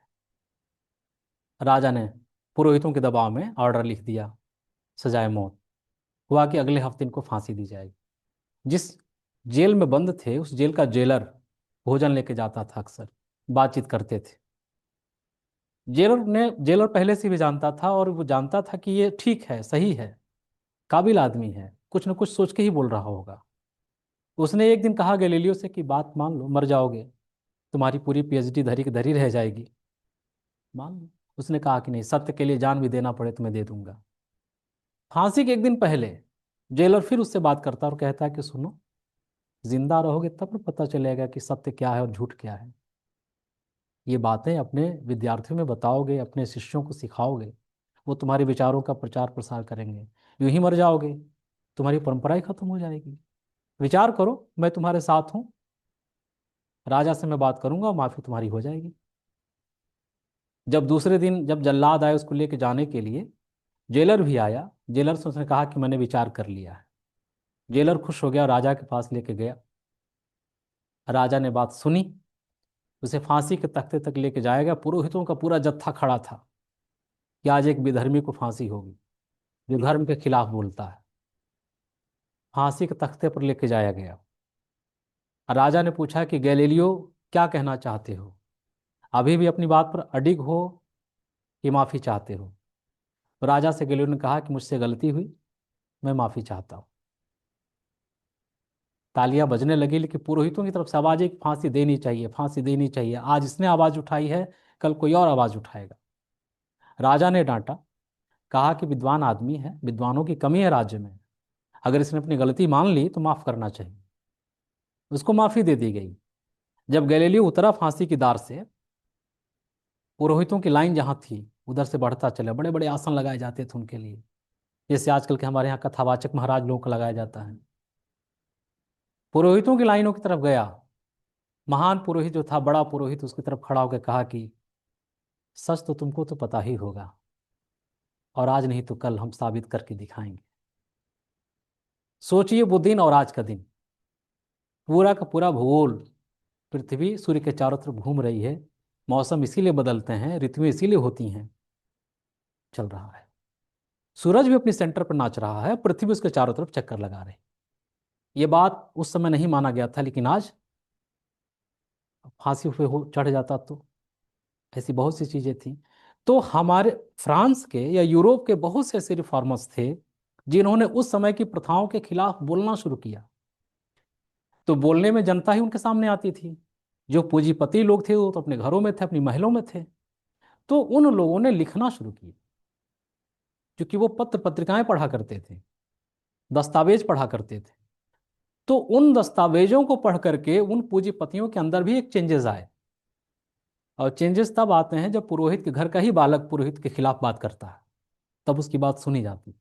राजा ने पुरोहितों के दबाव में ऑर्डर लिख दिया, सजाए मौत। हुआ कि अगले हफ्ते इनको फांसी दी जाएगी। जिस जेल में बंद थे उस जेल का जेलर भोजन लेके जाता था, अक्सर बातचीत करते थे। जेलर पहले से भी जानता था, और वो जानता था कि ये ठीक है, सही है, काबिल आदमी है, कुछ न कुछ सोच के ही बोल रहा होगा। उसने एक दिन कहा गैलीलियो से कि बात मान लो, मर जाओगे, तुम्हारी पूरी पीएचडी धरी की धरी रह जाएगी, मान लो। उसने कहा कि नहीं, सत्य के लिए जान भी देना पड़े तो मैं दे दूंगा। फांसी के एक दिन पहले जेलर फिर उससे बात करता और कहता है कि सुनो, जिंदा रहोगे तब न पता चलेगा कि सत्य क्या है और झूठ क्या है। ये बातें अपने विद्यार्थियों में बताओगे, अपने शिष्यों को सिखाओगे, वो तुम्हारे विचारों का प्रचार प्रसार करेंगे। यूं ही मर जाओगे, तुम्हारी परंपरा ही खत्म हो जाएगी। विचार करो, मैं तुम्हारे साथ हूँ, राजा से मैं बात करूंगा, माफी तुम्हारी हो जाएगी। जब दूसरे दिन जब जल्लाद आए उसको लेके जाने के लिए, जेलर भी आया। जेलर से उसने कहा कि मैंने विचार कर लिया है। जेलर खुश हो गया, राजा के पास लेके गया। राजा ने बात सुनी, उसे फांसी के तख्ते तक लेके जाया गया। पुरोहितों का पूरा जत्था खड़ा था कि आज एक विधर्मी को फांसी होगी जो धर्म के खिलाफ बोलता है। फांसी के तख्ते पर लेके जाया गया। राजा ने पूछा कि गैलीलियो, क्या कहना चाहते हो, अभी भी अपनी बात पर अडिग हो कि माफी चाहते हो? तो राजा से गैलीलियो ने कहा कि मुझसे गलती हुई, मैं माफी चाहता हूँ। तालियां बजने लगी, लेकिन पुरोहितों की तरफ से आवाज है कि फांसी देनी चाहिए, फांसी देनी चाहिए। आज इसने आवाज उठाई है, कल कोई और आवाज उठाएगा। राजा ने डांटा, कहा कि विद्वान आदमी है, विद्वानों की कमी है राज्य में, अगर इसने अपनी गलती मान ली तो माफ करना चाहिए। उसको माफी दे दी गई। जब गैलीलियो उतरा फांसी की दार से, पुरोहितों की लाइन जहां थी उधर से बढ़ता चला। बड़े बड़े आसन लगाए जाते थे उनके लिए, जैसे आजकल के हमारे यहाँ कथावाचक महाराज लोगों को लगाया जाता है। पुरोहितों की लाइनों की तरफ गया। महान पुरोहित जो था, बड़ा पुरोहित, उसकी तरफ खड़ा होकर कहा कि सच तो तुमको तो पता ही होगा, और आज नहीं तो कल हम साबित करके दिखाएंगे। सोचिए वो दिन और आज का दिन, पूरा का पूरा भूगोल, पृथ्वी सूर्य के चारों तरफ घूम रही है, मौसम इसीलिए बदलते हैं, ऋतुएं इसीलिए होती हैं, चल रहा है। सूरज भी अपनी सेंटर पर नाच रहा है, पृथ्वी उसके चारों तरफ चक्कर लगा रही। ये बात उस समय नहीं माना गया था, लेकिन आज फांसी पे हो चढ़ जाता तो ऐसी बहुत सी चीजें थी। तो हमारे फ्रांस के या यूरोप के बहुत से ऐसे रिफॉर्मर्स थे जिन्होंने उस समय की प्रथाओं के खिलाफ बोलना शुरू किया। तो बोलने में जनता ही उनके सामने आती थी। जो पूंजीपति लोग थे वो तो अपने घरों में थे, अपनी महलों में थे। तो उन लोगों ने लिखना शुरू किया, क्योंकि वो पत्र पत्रिकाएं पढ़ा करते थे, दस्तावेज पढ़ा करते थे। तो उन दस्तावेजों को पढ़ करके उन पूंजीपतियों के अंदर भी एक चेंजेस आए। और चेंजेस तब आते हैं जब पुरोहित के घर का ही बालक पुरोहित के खिलाफ बात करता है, तब उसकी बात सुनी जाती है।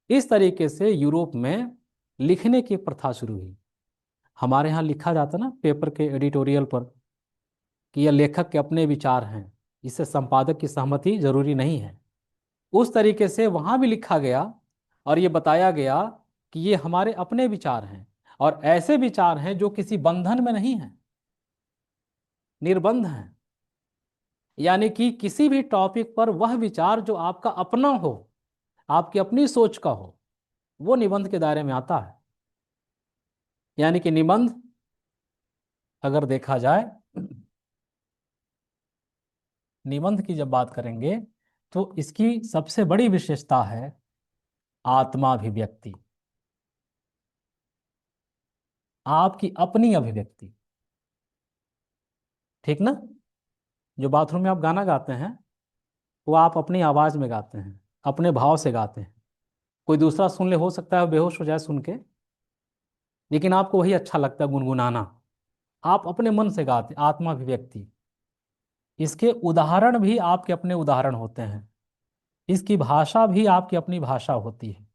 इस तरीके से यूरोप में लिखने की प्रथा शुरू हुई। हमारे यहाँ लिखा जाता ना पेपर के एडिटोरियल पर कि यह लेखक के अपने विचार हैं, इससे संपादक की सहमति जरूरी नहीं है। उस तरीके से वहां भी लिखा गया और ये बताया गया कि ये हमारे अपने विचार हैं, और ऐसे विचार हैं जो किसी बंधन में नहीं हैं, निर्बंध हैं। यानी कि किसी भी टॉपिक पर वह विचार जो आपका अपना हो, आपकी अपनी सोच का हो, वो निबंध के दायरे में आता है। यानी कि निबंध अगर देखा जाए, निबंध की जब बात करेंगे तो इसकी सबसे बड़ी विशेषता है आत्माभिव्यक्ति, आपकी अपनी अभिव्यक्ति। ठीक ना? जो बाथरूम में आप गाना गाते हैं वो आप अपनी आवाज में गाते हैं, अपने भाव से गाते हैं। कोई दूसरा सुन ले, हो सकता है बेहोश हो जाए सुन के, लेकिन आपको वही अच्छा लगता है गुनगुनाना। आप अपने मन से गाते, आत्माभिव्यक्ति। इसके उदाहरण भी आपके अपने उदाहरण होते हैं, इसकी भाषा भी आपकी अपनी भाषा होती है।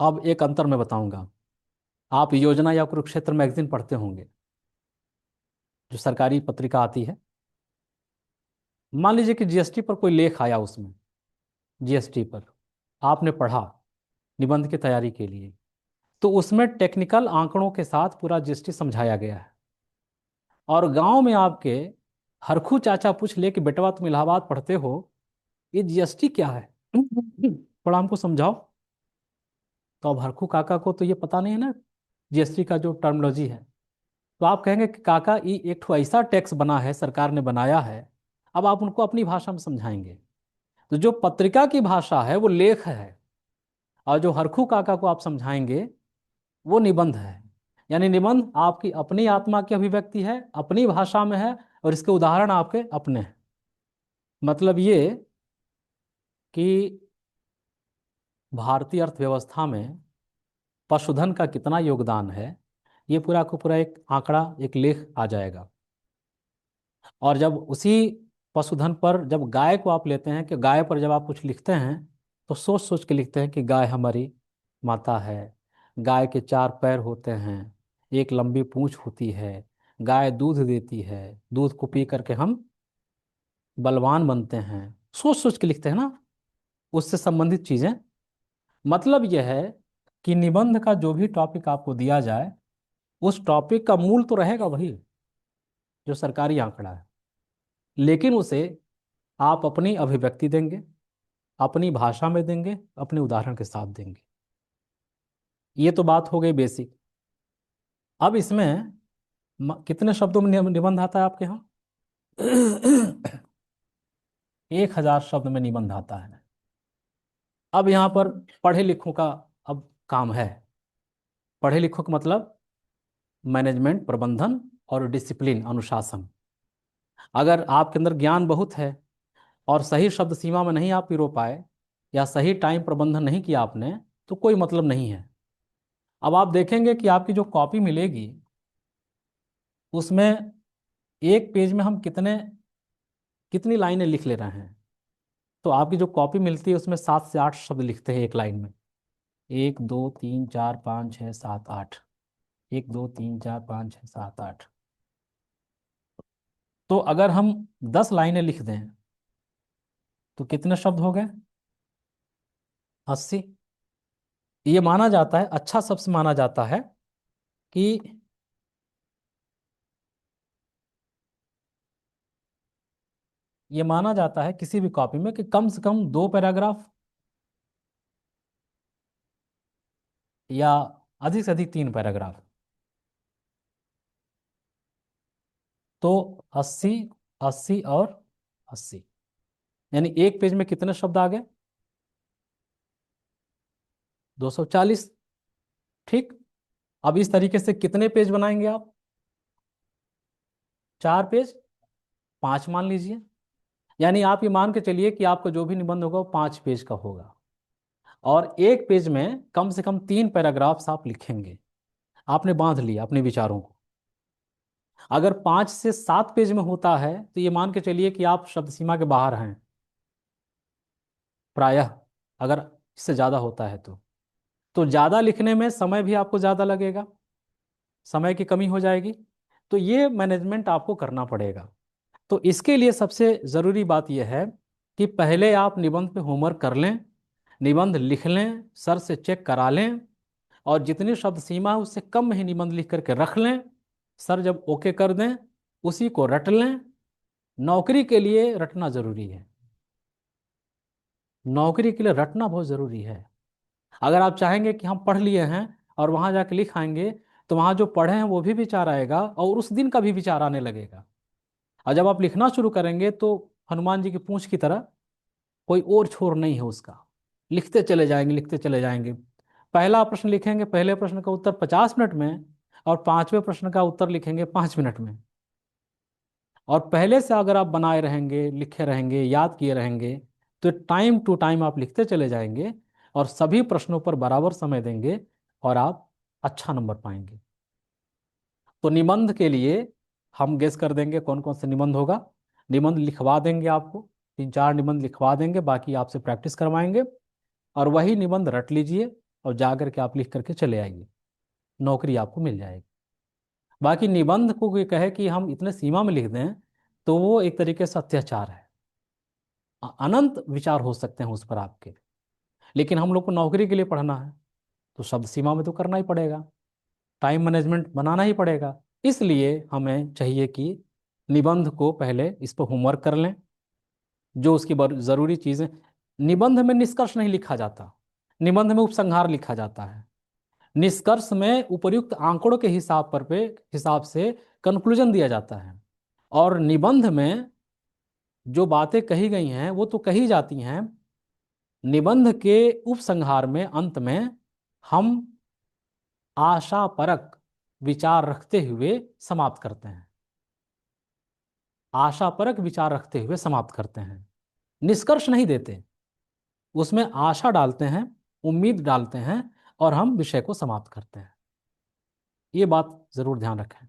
अब एक अंतर मैं बताऊंगा। आप योजना या कुरुक्षेत्र मैगजीन पढ़ते होंगे, जो सरकारी पत्रिका आती है। मान लीजिए कि जीएसटी पर कोई लेख आया, उसमें जीएसटी पर आपने पढ़ा निबंध की तैयारी के लिए, तो उसमें टेक्निकल आंकड़ों के साथ पूरा जीएसटी समझाया गया है। और गांव में आपके हरखू चाचा पूछ ले कि बेटवा तुम इलाहाबाद पढ़ते हो, ये जीएसटी क्या है, थोड़ा हमको समझाओ। तो अब हरखू काका को तो ये पता नहीं है ना जीएसटी का जो टर्मिनोलॉजी है। तो आप कहेंगे कि काका ये एक ठो ऐसा टैक्स बना है, सरकार ने बनाया है, अब आप उनको अपनी भाषा में समझाएंगे। तो जो पत्रिका की भाषा है वो लेख है, और जो हरखू काका को आप समझाएंगे वो निबंध है। यानी निबंध आपकी अपनी आत्मा की अभिव्यक्ति है, अपनी भाषा में है, और इसके उदाहरण आपके अपने हैं। मतलब ये कि भारतीय अर्थव्यवस्था में पशुधन का कितना योगदान है, ये पूरा को पूरा एक आंकड़ा, एक लेख आ जाएगा। और जब उसी पशुधन पर, जब गाय को आप लेते हैं, कि गाय पर जब आप कुछ लिखते हैं तो सोच सोच के लिखते हैं कि गाय हमारी माता है, गाय के 4 पैर होते हैं, एक लंबी पूंछ होती है, गाय दूध देती है, दूध को पी करके हम बलवान बनते हैं, सोच सोच के लिखते हैं ना, उससे संबंधित चीजें। मतलब यह है कि निबंध का जो भी टॉपिक आपको दिया जाए, उस टॉपिक का मूल तो रहेगा वही जो सरकारी आंकड़ा है, लेकिन उसे आप अपनी अभिव्यक्ति देंगे, अपनी भाषा में देंगे, अपने उदाहरण के साथ देंगे। ये तो बात हो गई बेसिक। अब इसमें कितने शब्दों में निबंध आता है आपके यहाँ? 1000 शब्द में निबंध आता है। अब यहाँ पर पढ़े लिखों का अब काम है। पढ़े लिखों का मतलब मैनेजमेंट, प्रबंधन और डिसिप्लिन, अनुशासन। अगर आपके अंदर ज्ञान बहुत है और सही शब्द सीमा में नहीं आप पिरो पाए, या सही टाइम प्रबंधन नहीं किया आपने, तो कोई मतलब नहीं है। अब आप देखेंगे कि आपकी जो कॉपी मिलेगी उसमें एक पेज में हम कितनी लाइनें लिख ले रहे हैं। तो आपकी जो कॉपी मिलती है उसमें 7 से 8 शब्द लिखते हैं एक लाइन में। 1 2 3 4 5 6 7 8, 1 2 3 4 5 6 7 8। तो अगर हम 10 लाइनें लिख दें तो कितने शब्द हो गए? 80। ये माना जाता है, अच्छा सबसे माना जाता है कि ये माना जाता है किसी भी कॉपी में कि कम से कम 2 पैराग्राफ, या अधिक से अधिक 3 पैराग्राफ। तो 80, 80 और 80, यानी एक पेज में कितने शब्द आ गए? 240। ठीक। अब इस तरीके से कितने पेज बनाएंगे आप? 4 पेज, 5 मान लीजिए। यानी आप ये मान के चलिए कि आपका जो भी निबंध होगा वो 5 पेज का होगा, और एक पेज में कम से कम 3 पैराग्राफ्स आप लिखेंगे। आपने बांध लिया अपने विचारों को। अगर 5 से 7 पेज में होता है तो ये मान के चलिए कि आप शब्द सीमा के बाहर हैं प्रायः। अगर इससे ज़्यादा होता है तो ज़्यादा लिखने में समय भी आपको ज़्यादा लगेगा, समय की कमी हो जाएगी। तो ये मैनेजमेंट आपको करना पड़ेगा। तो इसके लिए सबसे ज़रूरी बात यह है कि पहले आप निबंध पे होमवर्क कर लें, निबंध लिख लें, सर से चेक करा लें, और जितनी शब्द सीमा है उससे कम में ही निबंध लिख करके रख लें। सर जब ओके कर दें उसी को रट लें। नौकरी के लिए रटना ज़रूरी है, नौकरी के लिए रटना बहुत ज़रूरी है। अगर आप चाहेंगे कि हम पढ़ लिए हैं और वहाँ जाके लिख आएंगे, तो वहाँ जो पढ़े हैं वो भी विचार आएगा और उस दिन का भी विचार आने लगेगा। और जब आप लिखना शुरू करेंगे तो हनुमान जी की पूंछ की तरह कोई और छोर नहीं है उसका, लिखते चले जाएंगे, लिखते चले जाएंगे। पहला प्रश्न लिखेंगे, पहले प्रश्न का उत्तर 50 मिनट में, और 5वें प्रश्न का उत्तर लिखेंगे 5 मिनट में। और पहले से अगर आप बनाए रहेंगे, लिखे रहेंगे, याद किए रहेंगे, तो टाइम टू टाइम आप लिखते चले जाएंगे और सभी प्रश्नों पर बराबर समय देंगे और आप अच्छा नंबर पाएंगे। तो निबंध के लिए हम गेस कर देंगे कौन कौन सा निबंध होगा। निबंध लिखवा देंगे आपको, 3 4 निबंध लिखवा देंगे, बाकी आपसे प्रैक्टिस करवाएंगे, और वही निबंध रट लीजिए और जा करके आप लिख करके चले आइए, नौकरी आपको मिल जाएगी। बाकी निबंध को कोई कहे कि हम इतने सीमा में लिख दें तो वो एक तरीके से अत्याचार है। अनंत विचार हो सकते हैं उस पर आपके, लेकिन हम लोग को नौकरी के लिए पढ़ना है तो शब्द सीमा में तो करना ही पड़ेगा, टाइम मैनेजमेंट बनाना ही पड़ेगा। इसलिए हमें चाहिए कि निबंध को पहले इस पर होमवर्क कर लें, जो उसकी ज़रूरी चीज़ें। निबंध में निष्कर्ष नहीं लिखा जाता, निबंध में उपसंहार लिखा जाता है। निष्कर्ष में उपर्युक्त आंकड़ों के हिसाब से कंक्लूजन दिया जाता है। और निबंध में जो बातें कही गई हैं वो तो कही जाती हैं, निबंध के उपसंहार में अंत में हम आशापरक विचार रखते हुए समाप्त करते हैं। आशापरक विचार रखते हुए समाप्त करते हैं, निष्कर्ष नहीं देते, उसमें आशा डालते हैं, उम्मीद डालते हैं, और हम विषय को समाप्त करते हैं। ये बात जरूर ध्यान रखें।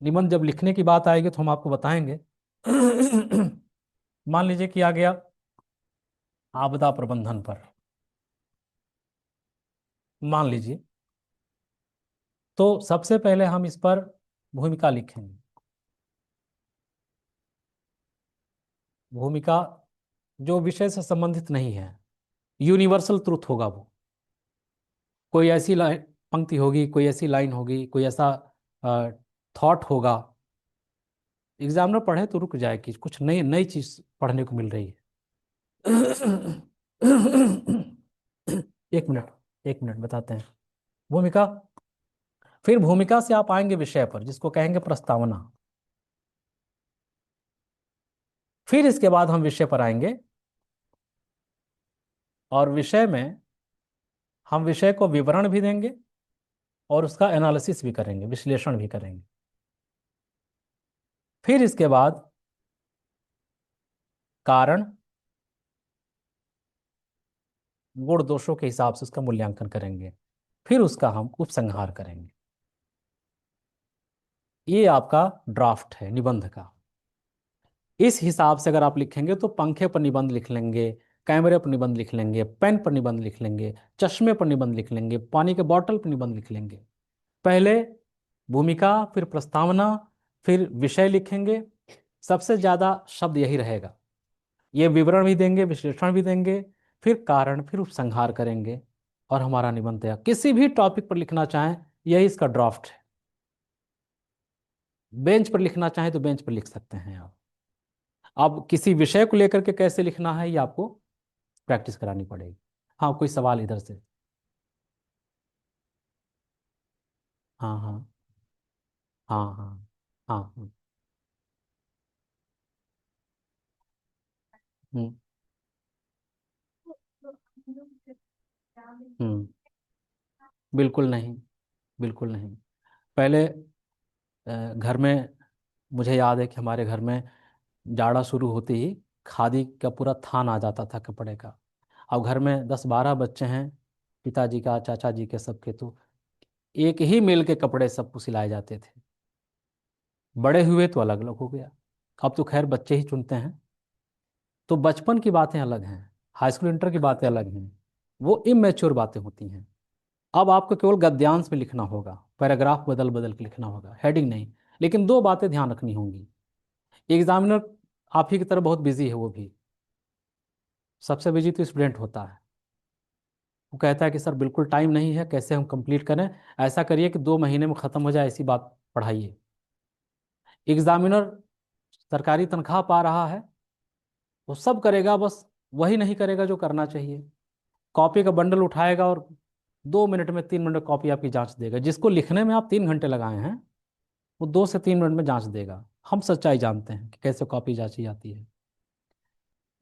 निबंध जब लिखने की बात आएगी तो हम आपको बताएंगे। मान लीजिए कि आ गया आपदा प्रबंधन पर, मान लीजिए, तो सबसे पहले हम इस पर भूमिका लिखेंगे। भूमिका जो विषय से संबंधित नहीं है, यूनिवर्सल ट्रुथ होगा वो। कोई ऐसी लाइन पंक्ति होगी, कोई ऐसी लाइन होगी, कोई ऐसा थॉट होगा, एग्जामिनर पढ़े तो रुक जाए कि कुछ नई नई चीज पढ़ने को मिल रही है। एक मिनट, एक मिनट बताते हैं। भूमिका, फिर भूमिका से आप आएंगे विषय पर जिसको कहेंगे प्रस्तावना। फिर इसके बाद हम विषय पर आएंगे, और विषय में हम विषय को विवरण भी देंगे और उसका एनालिसिस भी करेंगे, विश्लेषण भी करेंगे। फिर इसके बाद कारण गुण दोषों के हिसाब से उसका मूल्यांकन करेंगे। फिर उसका हम उपसंहार करेंगे। ये आपका ड्राफ्ट है निबंध का। इस हिसाब से अगर आप लिखेंगे तो पंखे पर निबंध लिख लेंगे, कैमरे पर निबंध लिख लेंगे, पेन पर निबंध लिख लेंगे, चश्मे पर निबंध लिख लेंगे, पानी के बॉटल पर निबंध लिख लेंगे। पहले भूमिका, फिर प्रस्तावना, फिर विषय लिखेंगे। सबसे ज्यादा शब्द यही रहेगा। ये विवरण भी देंगे, विश्लेषण भी देंगे, फिर कारण, फिर उपसंहार करेंगे, और हमारा निबंध तैयार। किसी भी टॉपिक पर लिखना चाहें, यही इसका ड्राफ्ट है। बेंच पर लिखना चाहें तो बेंच पर लिख सकते हैं आप। अब किसी विषय को लेकर के कैसे लिखना है ये आपको प्रैक्टिस करानी पड़ेगी। हाँ, कोई सवाल इधर से? हाँ हाँ हाँ हाँ हाँ। हम्म हम्म। बिल्कुल नहीं, बिल्कुल नहीं। पहले घर में, मुझे याद है कि हमारे घर में जाड़ा शुरू होते ही खादी का पूरा थान आ जाता था कपड़े का। अब घर में 10-12 बच्चे हैं, पिताजी का, चाचा जी के, सबके, तो एक ही मेल के कपड़े सबको सिलाए जाते थे। बड़े हुए तो अलग अलग हो गया। अब तो खैर बच्चे ही चुनते हैं। तो बचपन की बातें अलग हैं, हाई स्कूल इंटर की बातें अलग हैं, वो इमेच्योर बातें होती हैं। अब आपको केवल गद्यांश में लिखना होगा, पैराग्राफ बदल बदल के लिखना होगा, हेडिंग नहीं। लेकिन दो बातें ध्यान रखनी होंगी। एग्जामिनर आप ही की तरह बहुत बिजी है, वो भी सबसे बिजी तो स्टूडेंट होता है। वो कहता है कि सर बिल्कुल टाइम नहीं है, कैसे हम कंप्लीट करें? ऐसा करिए कि 2 महीने में ख़त्म हो जाए, ऐसी बात पढ़ाइए। एग्जामिनर सरकारी तनख्वाह पा रहा है, वो सब करेगा, बस वही नहीं करेगा जो करना चाहिए। कॉपी का बंडल उठाएगा और 2 मिनट में, 3 मिनट में कॉपी आपकी जांच देगा। जिसको लिखने में आप 3 घंटे लगाए हैं, वो 2 से 3 मिनट में जांच देगा। हम सच्चाई जानते हैं कि कैसे कॉपी जांची जाती है।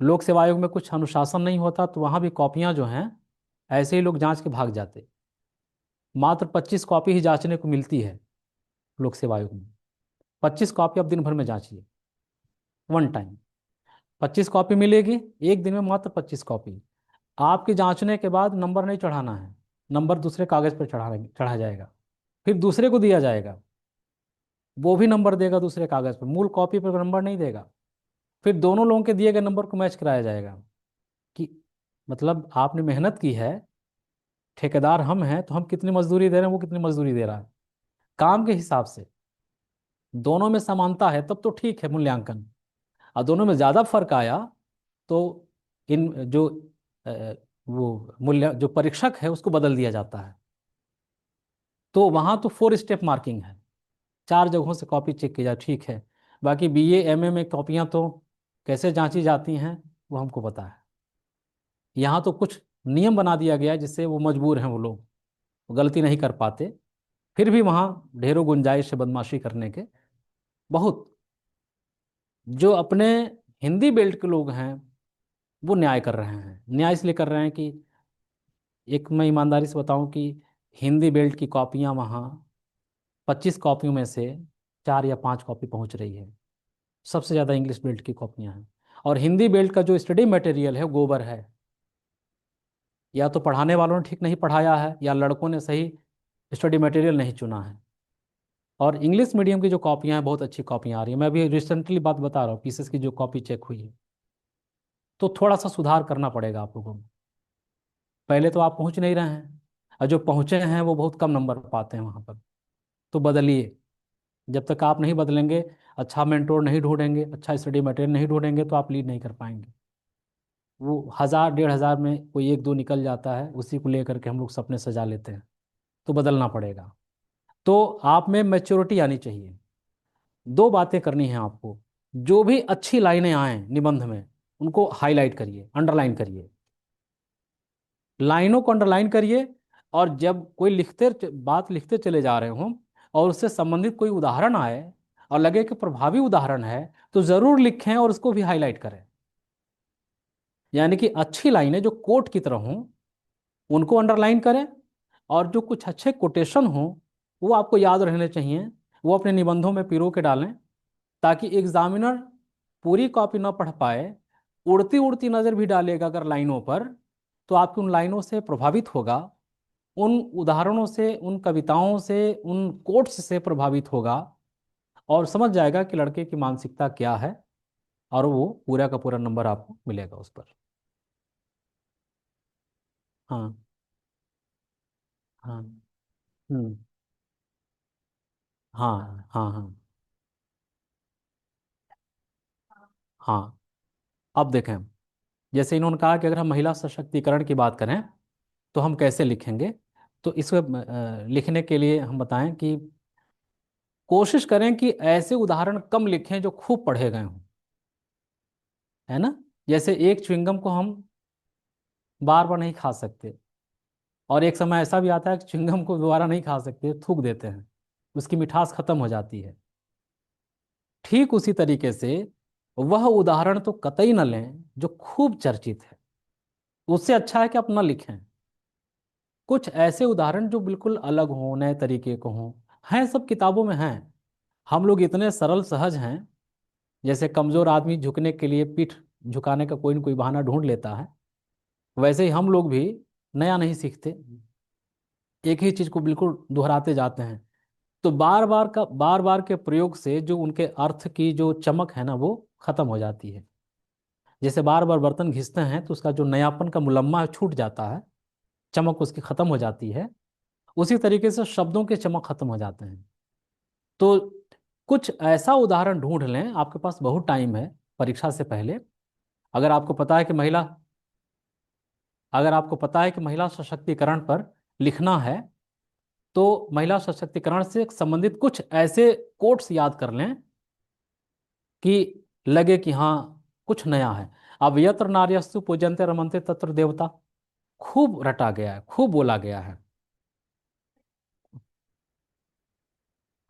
लोक सेवा आयोग में कुछ अनुशासन नहीं होता, तो वहाँ भी कॉपियाँ जो हैं, ऐसे ही लोग जांच के भाग जाते। मात्र 25 कॉपी ही जांचने को मिलती है लोक सेवा आयोग में। 25 कॉपी आप दिन भर में जांचिए, वन टाइम 25 कॉपी मिलेगी। एक दिन में मात्र 25 कॉपी। आपकी जांचने के बाद नंबर नहीं चढ़ाना है, नंबर दूसरे कागज पर चढ़ा जाएगा, फिर दूसरे को दिया जाएगा, वो भी नंबर देगा दूसरे कागज पर, मूल कॉपी पर नंबर नहीं देगा। फिर दोनों लोगों के दिए गए नंबर को मैच कराया जाएगा कि मतलब आपने मेहनत की है, ठेकेदार हम हैं, तो हम कितनी मजदूरी दे रहे हैं, वो कितनी मजदूरी दे रहा है, काम के हिसाब से। दोनों में समानता है तब तो ठीक है मूल्यांकन। और दोनों में ज़्यादा फर्क आया तो इन जो अ, वो मूल्य जो परीक्षक है उसको बदल दिया जाता है। तो वहाँ तो 4 स्टेप मार्किंग है, 4 जगहों से कॉपी चेक की जाए, ठीक है। बाकी BA MA में कॉपियाँ तो कैसे जांची जाती हैं वो हमको पता है। यहाँ तो कुछ नियम बना दिया गया है जिससे वो मजबूर हैं वो लोग, गलती नहीं कर पाते, फिर भी वहाँ ढेरों गुंजाइश है बदमाशी करने के, बहुत। जो अपने हिंदी बेल्ट के लोग हैं वो न्याय कर रहे हैं। न्याय इसलिए कर रहे हैं कि एक मैं ईमानदारी से बताऊं कि हिंदी बेल्ट की कॉपियां वहाँ 25 कॉपियों में से 4 या 5 कॉपी पहुंच रही है। सबसे ज़्यादा इंग्लिश बेल्ट की कॉपियां हैं। और हिंदी बेल्ट का जो स्टडी मटेरियल है वो गोबर है। या तो पढ़ाने वालों ने ठीक नहीं पढ़ाया है, या लड़कों ने सही स्टडी मटेरियल नहीं चुना है। और इंग्लिश मीडियम की जो कॉपियां हैं बहुत अच्छी कॉपियां आ रही हैं। मैं अभी रिसेंटली बात बता रहा हूँ, पीसेस की जो कॉपी चेक हुई है। तो थोड़ा सा सुधार करना पड़ेगा आप लोगों को। पहले तो आप पहुंच नहीं रहे हैं, और जो पहुंचे हैं वो बहुत कम नंबर पाते हैं वहां पर। तो बदलिए। जब तक आप नहीं बदलेंगे, अच्छा मेंटोर नहीं ढूंढेंगे, अच्छा स्टडी मटेरियल नहीं ढूंढेंगे, तो आप लीड नहीं कर पाएंगे। वो 1000 1500 में कोई एक दो निकल जाता है, उसी को लेकर के हम लोग सपने सजा लेते हैं। तो बदलना पड़ेगा। तो आप में मैच्योरिटी आनी चाहिए। दो बातें करनी है आपको। जो भी अच्छी लाइनें आए निबंध में उनको हाईलाइट करिए, अंडरलाइन करिए। लाइनों को अंडरलाइन करिए। और जब कोई बात लिखते चले जा रहे हों और उससे संबंधित कोई उदाहरण आए और लगे कि प्रभावी उदाहरण है, तो जरूर लिखें और उसको भी हाईलाइट करें। यानी कि अच्छी लाइनें जो कोट की तरह हों उनको अंडरलाइन करें, और जो कुछ अच्छे कोटेशन हों वो आपको याद रहने चाहिए, वो अपने निबंधों में पिरो के डालें, ताकि एग्जामिनर पूरी कॉपी ना पढ़ पाए, उड़ती उड़ती नज़र भी डालेगा अगर लाइनों पर, तो आपकी उन लाइनों से प्रभावित होगा, उन उदाहरणों से, उन कविताओं से, उन कोट्स से प्रभावित होगा, और समझ जाएगा कि लड़के की मानसिकता क्या है, और वो पूरा का पूरा नंबर आपको मिलेगा उस पर। हाँ। हाँ। हम्म। हाँ हाँ हाँ। हाँ। अब देखें, जैसे इन्होंने कहा कि अगर हम महिला सशक्तिकरण की बात करें तो हम कैसे लिखेंगे। तो इसको लिखने के लिए हम बताएं कि कोशिश करें कि ऐसे उदाहरण कम लिखें जो खूब पढ़े गए हों, है ना। जैसे एक च्युइंगम को हम बार बार नहीं खा सकते, और एक समय ऐसा भी आता है कि च्युइंगम को दोबारा नहीं खा सकते, थूक देते हैं, उसकी मिठास खत्म हो जाती है। ठीक उसी तरीके से वह उदाहरण तो कतई न लें जो खूब चर्चित है। उससे अच्छा है कि आप न लिखें। कुछ ऐसे उदाहरण जो बिल्कुल अलग हों, नए तरीके को हों, हैं, सब किताबों में हैं। हम लोग इतने सरल सहज हैं। जैसे कमजोर आदमी झुकने के लिए पीठ झुकाने का कोई न कोई बहाना ढूंढ लेता है, वैसे ही हम लोग भी नया नहीं सीखते, एक ही चीज को बिल्कुल दोहराते जाते हैं। तो बार बार के प्रयोग से जो उनके अर्थ की जो चमक है ना वो खत्म हो जाती है। जैसे बार बार बर्तन घिसते हैं तो उसका जो नयापन का मुलम्मा है छूट जाता है, चमक उसकी खत्म हो जाती है। उसी तरीके से शब्दों के चमक खत्म हो जाते हैं। तो कुछ ऐसा उदाहरण ढूंढ लें, आपके पास बहुत टाइम है परीक्षा से पहले। अगर आपको पता है कि महिला अगर आपको पता है कि महिला सशक्तिकरण पर लिखना है, तो महिला सशक्तिकरण से संबंधित कुछ ऐसे कोट्स याद कर लें कि लगे कि हाँ कुछ नया है। अब यत्र नार्यस्तु पूजन्ते रमन्ते तत्र देवता खूब रटा गया है, खूब बोला गया है।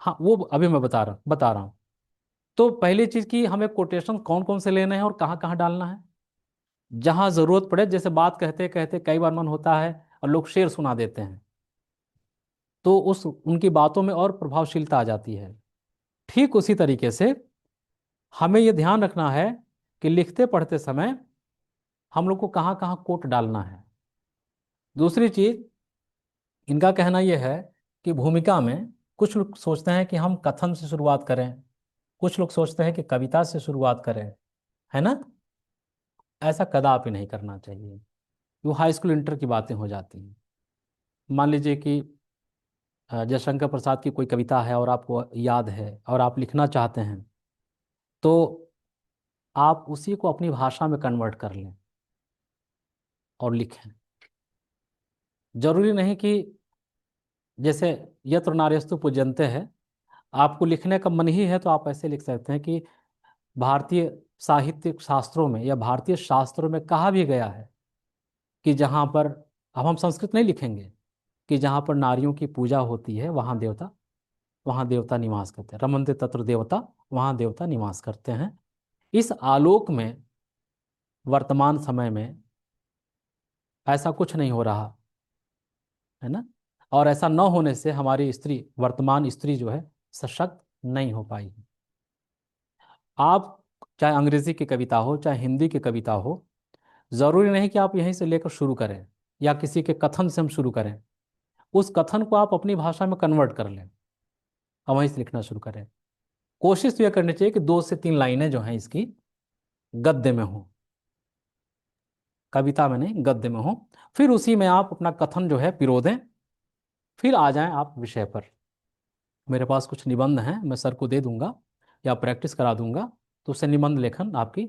हाँ, वो अभी मैं बता रहा हूँ। तो पहली चीज की हमें कोटेशन कौन कौन से लेने हैं और कहाँ कहाँ डालना है। जहां जरूरत पड़े, जैसे बात कहते कहते कई बार मन होता है और लोग शेर सुना देते हैं, तो उस उनकी बातों में और प्रभावशीलता आ जाती है। ठीक उसी तरीके से हमें यह ध्यान रखना है कि लिखते पढ़ते समय हम लोग को कहाँ कहाँ कोट डालना है। दूसरी चीज, इनका कहना यह है कि भूमिका में कुछ लोग सोचते हैं कि हम कथन से शुरुआत करें, कुछ लोग सोचते हैं कि कविता से शुरुआत करें, है ना। ऐसा कदापि नहीं करना चाहिए। वो हाई स्कूल इंटर की बातें हो जाती हैं। मान लीजिए कि जयशंकर प्रसाद की कोई कविता है और आपको याद है और आप लिखना चाहते हैं, तो आप उसी को अपनी भाषा में कन्वर्ट कर लें और लिखें। जरूरी नहीं कि जैसे यत्र नार्यस्तु पूज्यन्ते है, आपको लिखने का मन ही है तो आप ऐसे लिख सकते हैं कि भारतीय साहित्य शास्त्रों में या भारतीय शास्त्रों में कहा भी गया है कि जहाँ पर, अब हम संस्कृत नहीं लिखेंगे, कि जहाँ पर नारियों की पूजा होती है वहाँ देवता निवास करते हैं। रमन्ते तत्र देवता, वहाँ देवता निवास करते हैं। इस आलोक में वर्तमान समय में ऐसा कुछ नहीं हो रहा है ना। और ऐसा न होने से हमारी स्त्री, वर्तमान स्त्री जो है, सशक्त नहीं हो पाई। आप चाहे अंग्रेजी की कविता हो चाहे हिंदी की कविता हो, जरूरी नहीं कि आप यहीं से लेकर शुरू करें या किसी के कथन से हम शुरू करें। उस कथन को आप अपनी भाषा में कन्वर्ट कर लें और वहीं से लिखना शुरू करें। कोशिश तो यह करनी चाहिए कि 2 से 3 लाइनें जो हैं इसकी गद्य में हो, कविता में नहीं, गद्य में हो। फिर उसी में आप अपना कथन जो है पिरो दें। फिर आ जाएं आप विषय पर। मेरे पास कुछ निबंध हैं, मैं सर को दे दूंगा या प्रैक्टिस करा दूंगा, तो उससे निबंध लेखन आपकी,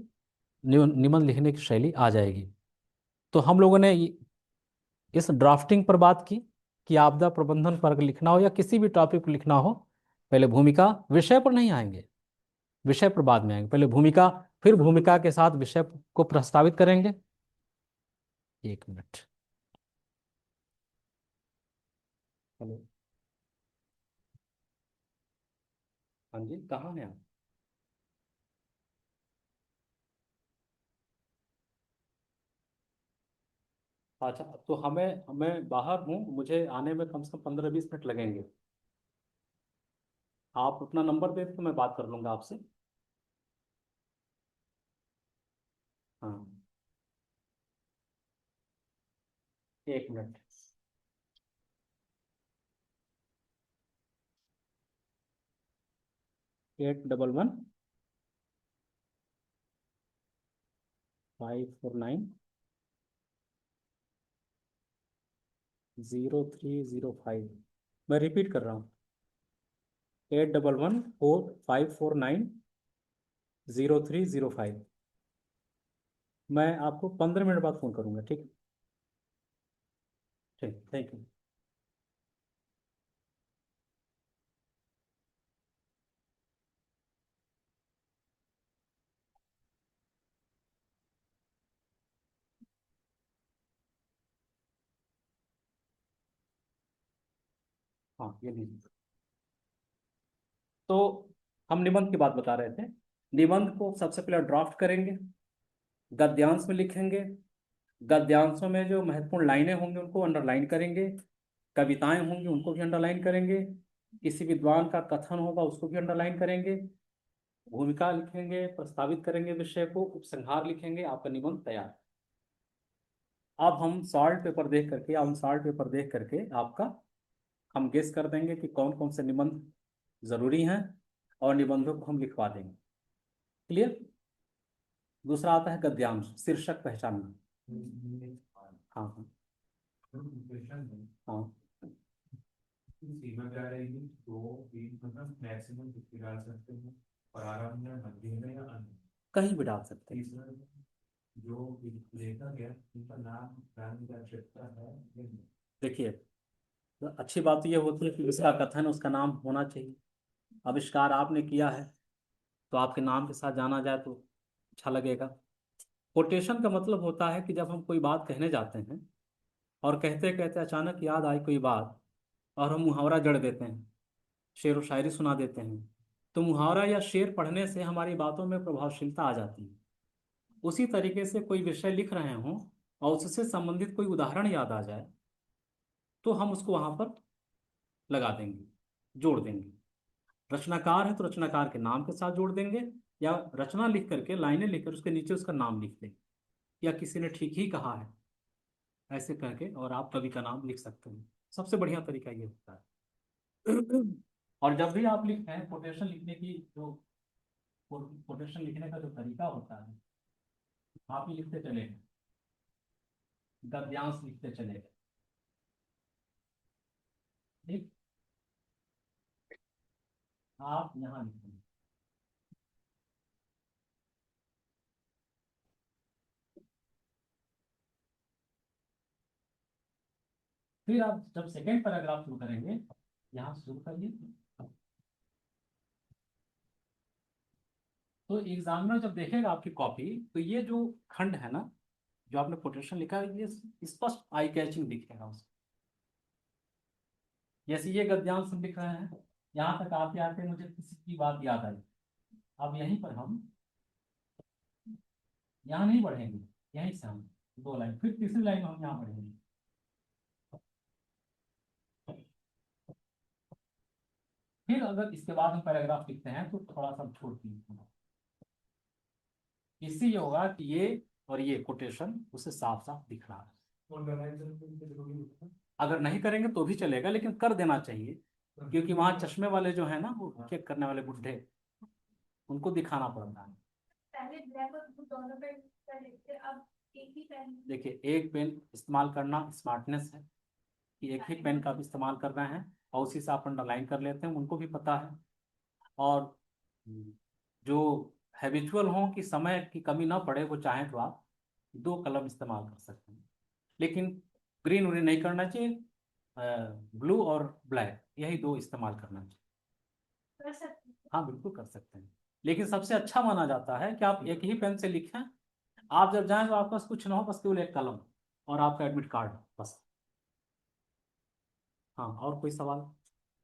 निबंध लिखने की शैली आ जाएगी। तो हम लोगों ने इस ड्राफ्टिंग पर बात की कि आपदा प्रबंधन पर अगर लिखना हो या किसी भी टॉपिक पर लिखना हो, पहले भूमिका, विषय पर नहीं आएंगे, विषय पर बाद में आएंगे। पहले भूमिका, फिर भूमिका के साथ विषय को प्रस्तावित करेंगे। 1 मिनट। हेलो, हाँ जी, कहाँ हैं आप? अच्छा, तो हमें मैं बाहर हूँ, मुझे आने में कम से कम 15-20 मिनट लगेंगे। आप अपना नंबर दे दो तो मैं बात कर लूँगा आपसे। हाँ, 1 मिनट। 8115490305। मैं रिपीट कर रहा हूँ, 8115490305। मैं आपको 15 मिनट बाद फ़ोन करूँगा, ठीक है? ठीक, थैंक यू। हाँ, ये लीजिए। तो हम निबंध की बात बता रहे थे। निबंध को सबसे पहले ड्राफ्ट करेंगे, गद्यांश में लिखेंगे। गद्यांशों में जो महत्वपूर्ण लाइनें होंगी उनको अंडरलाइन करेंगे, कविताएं होंगी उनको भी अंडरलाइन करेंगे, किसी विद्वान का कथन होगा उसको भी अंडरलाइन करेंगे, भूमिका लिखेंगे, प्रस्तावित करेंगे विषय को, उपसंहार लिखेंगे, आपका निबंध तैयार। अब हम सॉल्ट पेपर देख करके, हम सॉल्ट पेपर देख करके आपका हम गेस कर देंगे कि कौन कौन से निबंध जरूरी हैं और निबंधों को हम लिखवा देंगे। क्लियर? दूसरा आता है गद्यांश, शीर्षक पहचानना। हाँ हाँ हाँ। सीमा क्या रहेगी? 2 3 मतलब मैक्सिमम कितनी डाल सकते हैं? प्रारंभ में, मध्य में या अंत में? कहीं भी डाल सकते हैं। तीसरा, जो लेखक है उनका नाम जानने की आवश्यकता है या नहीं? देखिए, तो अच्छी बात यह होती है कि उसका कथन, उसका नाम होना चाहिए। आविष्कार आपने किया है तो आपके नाम के साथ जाना जाए तो अच्छा लगेगा। कोटेशन का मतलब होता है कि जब हम कोई बात कहने जाते हैं और कहते कहते अचानक याद आई कोई बात और हम मुहावरा जड़ देते हैं, शेर व शायरी सुना देते हैं, तो मुहावरा या शेर पढ़ने से हमारी बातों में प्रभावशीलता आ जाती है। उसी तरीके से कोई विषय लिख रहे हों और उससे संबंधित कोई उदाहरण याद आ जाए तो हम उसको वहां पर लगा देंगे, जोड़ देंगे। रचनाकार है तो रचनाकार के नाम के साथ जोड़ देंगे, या रचना लिख करके, लाइनें लिखकर उसके नीचे उसका नाम लिख देंगे, या किसी ने ठीक ही कहा है ऐसे करके, और आप कवि का नाम लिख सकते हैं। सबसे बढ़िया तरीका ये होता है। और जब भी आप लिखते हैं, कोटेशन लिखने की जो, कोटेशन लिखने का जो तरीका होता है, आप ही लिखते चले गए, गद्यांश लिखते चले गए, ठीक। आप यहाँ लिखेंगे, फिर आप जब सेकेंड पैराग्राफ शुरू करेंगे, यहाँ से शुरू करिए। तो एग्जामिनर जब देखेगा आपकी कॉपी, तो ये जो खंड है ना, जो आपने कोटेशन लिखा है, ये स्पष्ट आई कैचिंग दिखेगा उसको। जैसे ये गद्यांश हम लिख रहे हैं, यहाँ तक आते आते मुझे किसी की बात याद आई। अब यहीं पर हम यहाँ नहीं बढ़ेंगे, यहीं से हम 2 लाइन, फिर तीसरी लाइन हम यहाँ बढ़ेंगे। फिर अगर इसके बाद हम पैराग्राफ लिखते हैं तो थोड़ा सा छोड़ दिए, इससे ये होगा कि ये और ये कोटेशन उसे साफ साफ दिख रहा है। अगर नहीं करेंगे तो भी चलेगा, लेकिन कर देना चाहिए, क्योंकि वहां चश्मे वाले जो है ना, वो चेक करने वाले बुढ़े, उनको दिखाना पड़ता है। पहले ब्लैक और ब्लू दोनों पे कर लिखते, अब एक ही पेन। देखिए, एक पेन इस्तेमाल करना स्मार्टनेस है, कि एक ही पेन का भी इस्तेमाल कर रहे हैं और उसी से आप अंडरलाइन कर लेते हैं, उनको भी पता है। और जो हैबिचुअल हों कि समय की कमी ना पड़े, वो चाहें तो आप 2 कलम इस्तेमाल कर सकते हैं, लेकिन ग्रीन उरीन नहीं करना चाहिए, ब्लू और ब्लैक यही 2 इस्तेमाल करना चाहिए। कर सकते हैं। हाँ बिल्कुल कर सकते हैं, लेकिन सबसे अच्छा माना जाता है कि आप एक ही पेन से लिखें। आप जब जाएं तो आपके पास कुछ ना हो, बस केवल एक कलम और आपका एडमिट कार्ड, बस। हाँ, और कोई सवाल?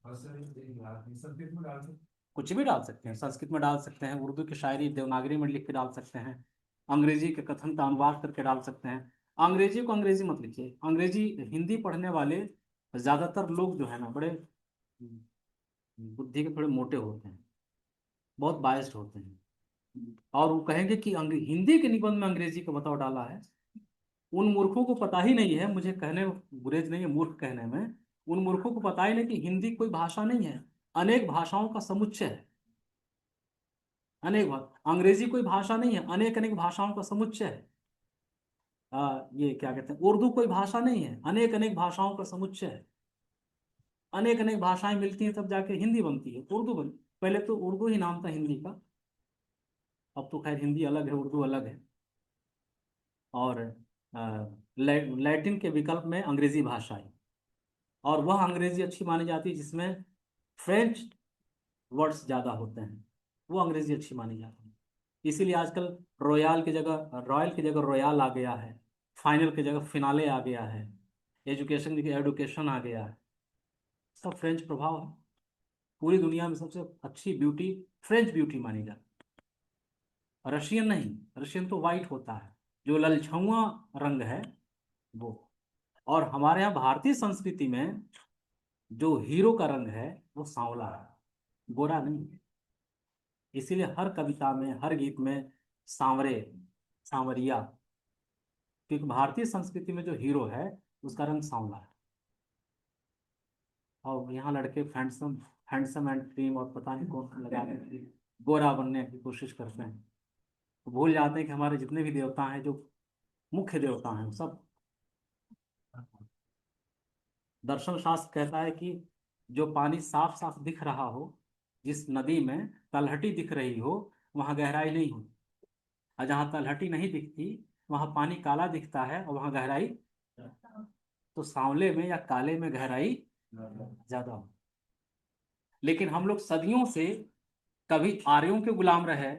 संस्कृत में डाल सकते कुछ भी डाल सकते हैं, संस्कृत में डाल सकते हैं, उर्दू की शायरी देवनागरी में लिख के डाल सकते हैं, अंग्रेजी के कथन का अनुवाद करके डाल सकते हैं। अंग्रेजी को अंग्रेजी मत लिखिए, अंग्रेजी हिंदी पढ़ने वाले ज़्यादातर लोग जो है ना, बड़े बुद्धि के थोड़े मोटे होते हैं, बहुत बायस्ड होते हैं, और वो कहेंगे कि हिंदी के निबंध में अंग्रेजी का बताओ डाला है। उन मूर्खों को पता ही नहीं है, मुझे कहने गुरेज नहीं है मूर्ख कहने में, उन मूर्खों को पता ही नहीं कि हिंदी कोई भाषा नहीं है, अनेक भाषाओं का समुच्चय है। अंग्रेजी कोई भाषा नहीं है, अनेक अनेक भाषाओं का समुच्चय है। ये क्या कहते हैं, उर्दू कोई भाषा नहीं है, अनेक अनेक भाषाओं का समुच्चय है। अनेक अनेक भाषाएं मिलती हैं तब जाके हिंदी बनती है, उर्दू बन। पहले तो उर्दू ही नाम था हिंदी का, अब तो खैर हिंदी अलग है, उर्दू अलग है। और लैटिन के विकल्प में अंग्रेजी भाषा है, और वह अंग्रेजी अच्छी मानी जाती है जिसमें फ्रेंच वर्ड्स ज़्यादा होते हैं, वो अंग्रेजी अच्छी मानी जाती है। इसीलिए आजकल रॉयल की जगह रॉयल आ गया है, फाइनल की जगह फिनाले आ गया है, एजुकेशन की जगह एडुकेशन आ गया है। सब फ्रेंच प्रभाव है। पूरी दुनिया में सबसे अच्छी ब्यूटी फ्रेंच ब्यूटी मानी जाती है, रशियन नहीं। रशियन तो वाइट होता है, जो ललछुआ रंग है वो। और हमारे यहाँ भारतीय संस्कृति में जो हीरो का रंग है वो सांवला है, गोरा नहीं है। इसीलिए हर कविता में, हर गीत में सांवरे, सांवरिया, क्योंकि भारतीय संस्कृति में जो हीरो है उसका रंग सांवला है। और यहाँ लड़के हैंडसम हैंडसम एंड क्रीम और पता नहीं कौन सा लगा के गोरा बनने की कोशिश करते हैं, तो भूल जाते हैं कि हमारे जितने भी देवता हैं, जो मुख्य देवता हैं, सब। दर्शन शास्त्र कहता है कि जो पानी साफ साफ दिख रहा हो, जिस नदी में तलहटी दिख रही हो, वहाँ गहराई नहीं होती। और जहाँ तलहटी नहीं दिखती, वहाँ पानी काला दिखता है और वहाँ गहराई, तो सांवले में या काले में गहराई ज्यादा हो। लेकिन हम लोग सदियों से कभी आर्यों के गुलाम रहे,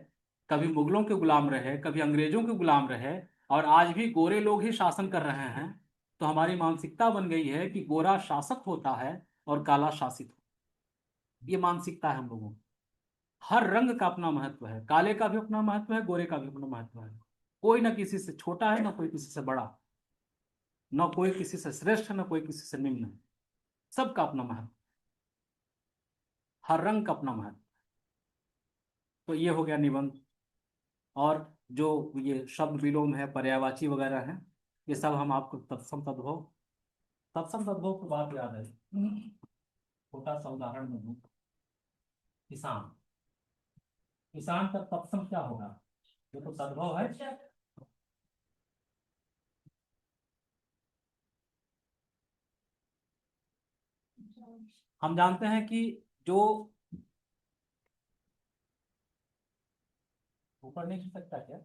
कभी मुगलों के गुलाम रहे, कभी अंग्रेजों के गुलाम रहे, और आज भी गोरे लोग ही शासन कर रहे हैं। तो हमारी मानसिकता बन गई है कि गोरा शासक होता है और काला शासित होता है। ये मानसिकता है हम लोगों की। हर रंग का अपना महत्व है, काले का भी अपना महत्व है, गोरे का भी अपना महत्व है। कोई ना किसी से छोटा है, ना कोई किसी से बड़ा, ना कोई किसी से श्रेष्ठ है, ना कोई किसी से निम्न है। सबका अपना महत्व, हर रंग का अपना महत्व। तो ये हो गया निबंध। और जो ये शब्द विलोम है, पर्यायवाची वगैरह है, ये सब हम आपको तत्सम तद्भव, तत्सम तद्भव की बात याद है, छोटा सा उदाहरण में दूं। किसान, किसान का तत्सम क्या होगा? ये तो तद्भव है। हम जानते हैं कि जो ऊपर नहीं खिसक सकता क्या?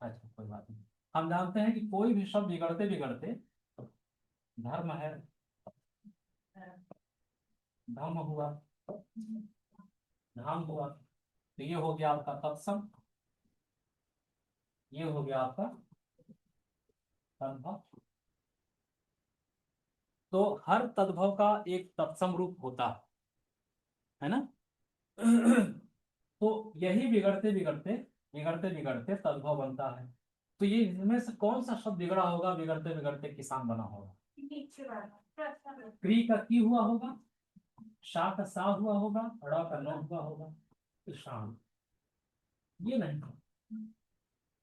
अच्छा कोई बात नहीं। हम जानते हैं कि कोई भी शब्द बिगड़ते बिगड़ते धर्म है, धर्म हुआ, धाम हुआ। तो ये हो गया आपका तत्सम, ये हो गया आपका तद्भव। तो हर तद्भव का एक तत्सम रूप होता है ना। तो यही बिगड़ते बिगड़ते बिगड़ते बिगड़ते तद्भव बनता है। तो ये इनमें से कौन सा शब्द बिगड़ा होगा, बिगड़ते बिगड़ते किसान बना होगा? नीचे वाला क्री का की हुआ होगा, शा का सा हुआ होगा, ड़ का न हुआ होगा, किसान। ये नहीं,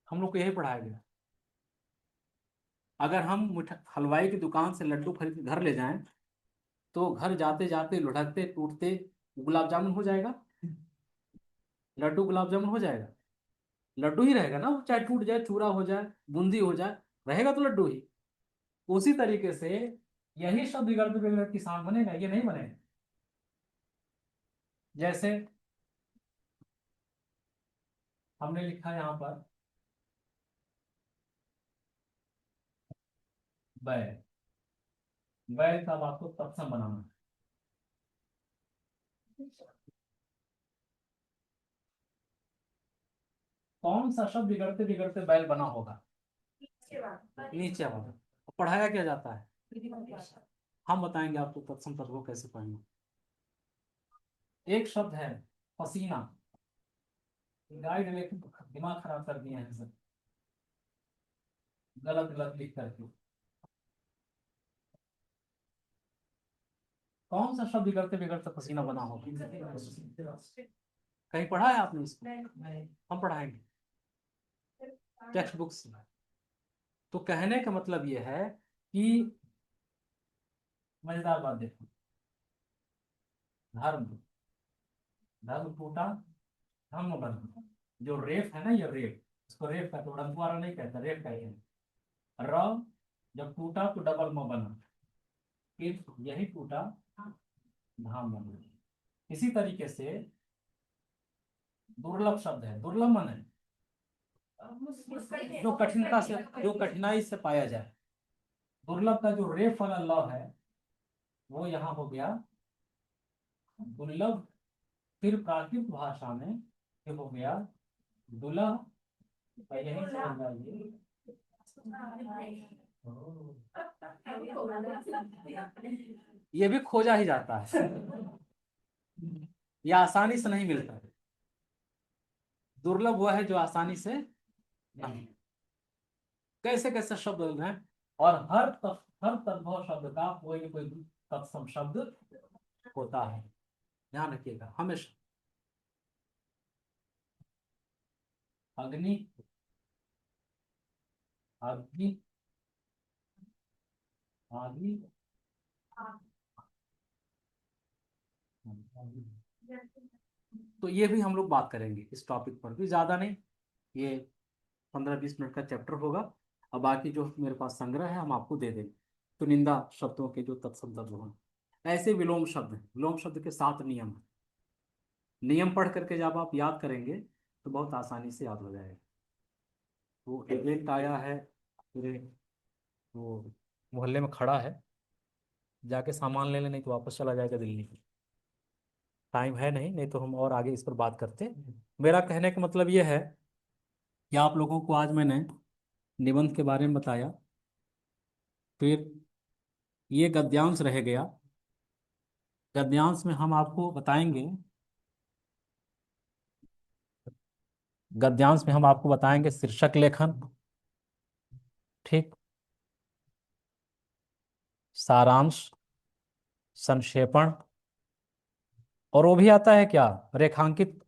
हम लोग को यही पढ़ाया गया। अगर हम हलवाई की दुकान से लड्डू खरीद के घर ले जाएं तो घर जाते जाते लुढ़कते टूटते गुलाब जामुन हो जाएगा, लड्डू गुलाब जामुन हो जाएगा, लड्डू ही रहेगा ना, वो चाहे टूट जाए, चूरा हो जाए, बूंदी हो जाए, रहेगा तो लड्डू ही। उसी तरीके से यही शब्द बिगड़ते बिगड़ते किसान बनेगा, ये नहीं बनेगा। जैसे हमने लिखा है यहां पर बैल, बैल का अब आपको तत्सम बनाना है। कौन सा शब्द बिगड़ते बिगड़ते बैल बना होगा? नीचे वाला नीचे वाला। पढ़ाया क्या जाता है? हम बताएंगे आपको तत्सम तत्व कैसे पढ़ना। एक शब्द है पसीना, गाइड लेके दिमाग खराब कर दिए हैं सब, गलत गलत लिख करके। कौन सा शब्द बिगड़ते बिगड़ते पसीना बना होगा? कहीं पढ़ा है आपने इसको? हम पढ़ाएंगे टेक्स्ट बुक से। तो कहने का मतलब यह है कि मजेदार बात देखो, धर्म, धर्म टूटा धर्म बना। जो रेप है ना, ये रेप, इसको रेप कहते हैं, उड़नपुआरा नहीं कहते, रेप कहते हैं। र जब टूटा तो डबल म बना, फिर यही टूटा धाम बना। इसी तरीके से दुर्लभ शब्द है, दुर्लभ मन है जो कठिनता से, जो कठिनाई से पाया जाए। दुर्लभ का जो रेफ वाला लव है वो यहाँ हो गया दुर्लभ। फिर प्राकृत भाषा में ये हो गया दुर्लभ। यही समझ आइए। ये भी खोजा ही जाता है, ये आसानी से नहीं मिलता है। दुर्लभ वो है जो आसानी से नहीं। कैसे कैसे शब्द हैं, और हर तद्भव शब्द का कोई न कोई तत्सम शब्द होता है, ध्यान रखिएगा हमेशा। अग्नि, अग्नि, आदि, तो ये भी हम लोग बात करेंगे इस टॉपिक पर भी, ज्यादा नहीं, ये 15-20 मिनट का चैप्टर होगा। और बाकी जो मेरे पास संग्रह है हम आपको दे देंगे। तो निंदा शब्दों के जो तत्सम तत्व हैं, ऐसे विलोम शब्द हैं, विलोम शब्द के 7 नियम हैं। नियम पढ़ करके जब आप याद करेंगे तो बहुत आसानी से याद हो जाएगा। वो एजेंट आया है पूरे, वो मोहल्ले में खड़ा है, जाके सामान ले ले, नहीं तो वापस चला जाएगा दिल्ली। टाइम है नहीं, नहीं तो हम और आगे इस पर बात करते। मेरा कहने का मतलब ये है कि आप लोगों को आज मैंने निबंध के बारे में बताया, फिर ये गद्यांश रह गया। गद्यांश में हम आपको बताएंगे, गद्यांश में हम आपको बताएंगे शीर्षक लेखन, ठीक, सारांश, संक्षेपण, और वो भी आता है क्या, रेखांकित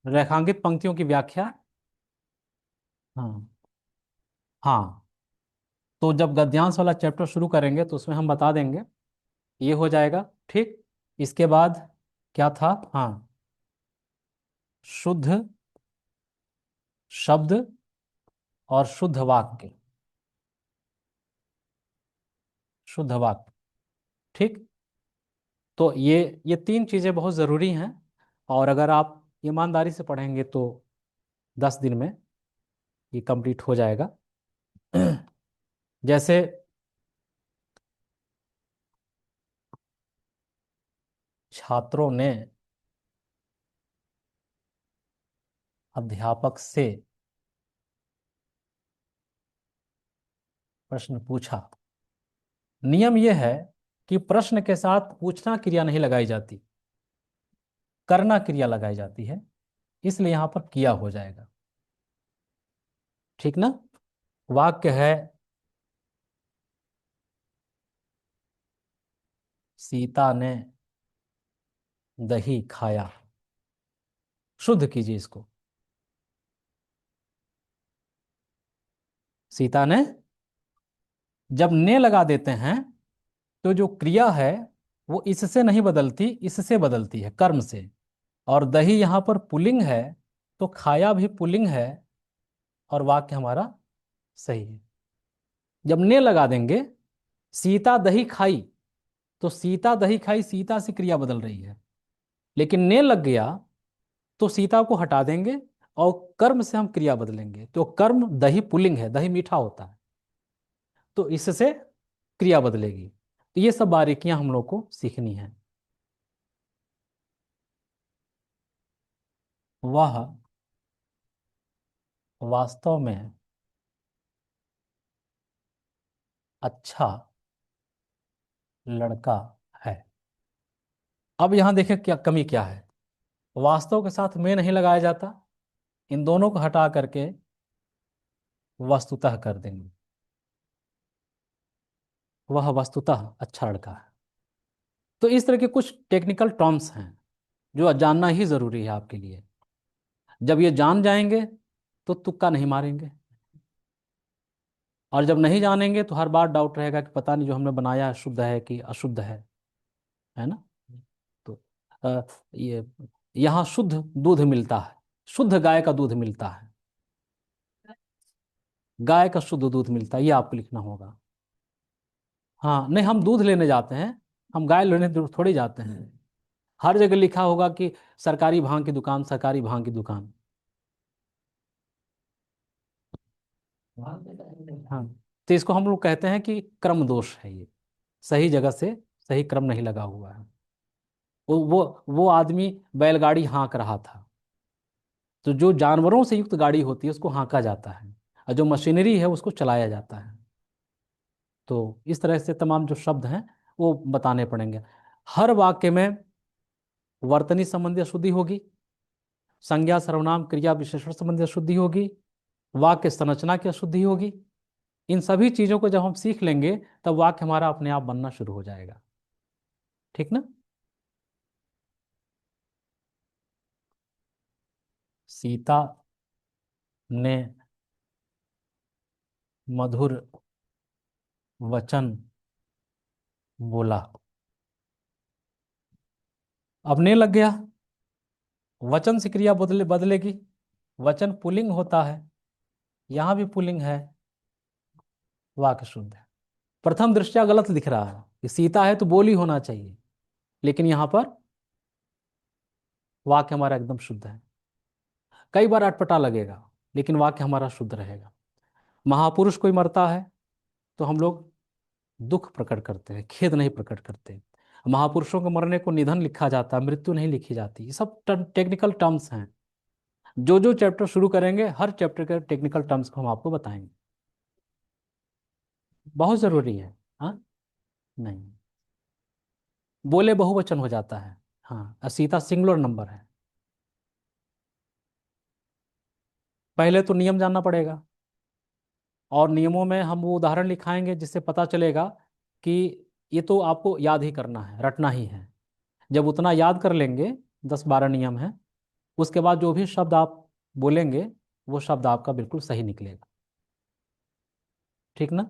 रेखांकित पंक्तियों की व्याख्या। हाँ, हाँ। तो जब गद्यांश वाला चैप्टर शुरू करेंगे तो उसमें हम बता देंगे, ये हो जाएगा, ठीक। इसके बाद क्या था, हाँ, शुद्ध शब्द और शुद्ध वाक्य, शुद्ध वाक्य, ठीक। तो ये 3 चीजें बहुत जरूरी हैं, और अगर आप ईमानदारी से पढ़ेंगे तो 10 दिन में ये कंप्लीट हो जाएगा। जैसे छात्रों ने अध्यापक से प्रश्न पूछा, नियम यह है कि प्रश्न के साथ पूछना क्रिया नहीं लगाई जाती, करना क्रिया लगाई जाती है, इसलिए यहां पर किया हो जाएगा। ठीक ना? वाक्य है सीता ने दही खाया। शुद्ध कीजिए इसको। सीता ने, जब ने लगा देते हैं तो जो क्रिया है वो इससे नहीं बदलती, इससे बदलती है, कर्म से। और दही यहां पर पुल्लिंग है, तो खाया भी पुल्लिंग है, और वाक्य हमारा सही है। जब ने लगा देंगे, सीता दही खाई, तो सीता दही खाई, सीता से क्रिया बदल रही है। लेकिन ने लग गया तो सीता को हटा देंगे और कर्म से हम क्रिया बदलेंगे, तो कर्म दही पुल्लिंग है, दही मीठा होता है, तो इससे क्रिया बदलेगी। तो ये सब बारीकियां हम लोग को सीखनी है। वह वास्तव में अच्छा लड़का है। अब यहां देखें क्या कमी क्या है। वास्तव के साथ में नहीं लगाया जाता, इन दोनों को हटा करके वस्तुतः कर देंगे। वह वस्तुतः अच्छा लड़का है। तो इस तरह के कुछ टेक्निकल टर्म्स हैं जो जानना ही जरूरी है आपके लिए। जब ये जान जाएंगे तो तुक्का नहीं मारेंगे, और जब नहीं जानेंगे तो हर बार डाउट रहेगा कि पता नहीं जो हमने बनाया है शुद्ध है कि अशुद्ध है ना? तो ये यहाँ शुद्ध दूध मिलता है, शुद्ध गाय का दूध मिलता है, गाय का शुद्ध दूध मिलता है, ये आपको लिखना होगा। हाँ, नहीं, हम दूध लेने जाते हैं, हम गाय लेने थोड़ी जाते हैं। हर जगह लिखा होगा कि सरकारी भांग की दुकान, सरकारी भांग की दुकान। हाँ, तो इसको हम लोग कहते हैं कि क्रम दोष है ये, सही जगह से सही क्रम नहीं लगा हुआ है। वो आदमी बैलगाड़ी हाँक रहा था, तो जो जानवरों से युक्त गाड़ी होती है उसको हाँका जाता है, और जो मशीनरी है उसको चलाया जाता है। तो इस तरह से तमाम जो शब्द हैं वो बताने पड़ेंगे। हर वाक्य में वर्तनी संबंधी अशुद्धि होगी, संज्ञा सर्वनाम क्रिया विशेषण संबंधी अशुद्धि होगी, वाक्य संरचना की अशुद्धि होगी। इन सभी चीजों को जब हम सीख लेंगे तब वाक्य हमारा अपने आप बनना शुरू हो जाएगा। ठीक ना? सीता ने मधुर वचन बोला। अब ने लग गया, वचन से क्रिया बदलेगी। वचन पुल्लिंग होता है, यहां भी पुल्लिंग है, वाक्य शुद्ध है। प्रथम दृष्टया गलत दिख रहा है कि सीता है तो बोली होना चाहिए, लेकिन यहां पर वाक्य हमारा एकदम शुद्ध है। कई बार अटपटा लगेगा, लेकिन वाक्य हमारा शुद्ध रहेगा। महापुरुष कोई मरता है तो हम लोग दुख प्रकट करते हैं, खेद नहीं प्रकट करते। महापुरुषों के मरने को निधन लिखा जाता है, मृत्यु नहीं लिखी जाती। ये सब टेक्निकल टर्म्स हैं। जो जो चैप्टर शुरू करेंगे हर चैप्टर के टेक्निकल टर्म्स को हम आपको बताएंगे। बहुत जरूरी है। हाँ, नहीं, बोले बहुवचन हो जाता है। हाँ, असीता सिंगुलर नंबर है। पहले तो नियम जानना पड़ेगा, और नियमों में हम वो उदाहरण लिखाएंगे जिससे पता चलेगा कि ये तो आपको याद ही करना है, रटना ही है। जब उतना याद कर लेंगे, 10-12 नियम है, उसके बाद जो भी शब्द आप बोलेंगे वो शब्द आपका बिल्कुल सही निकलेगा। ठीक ना?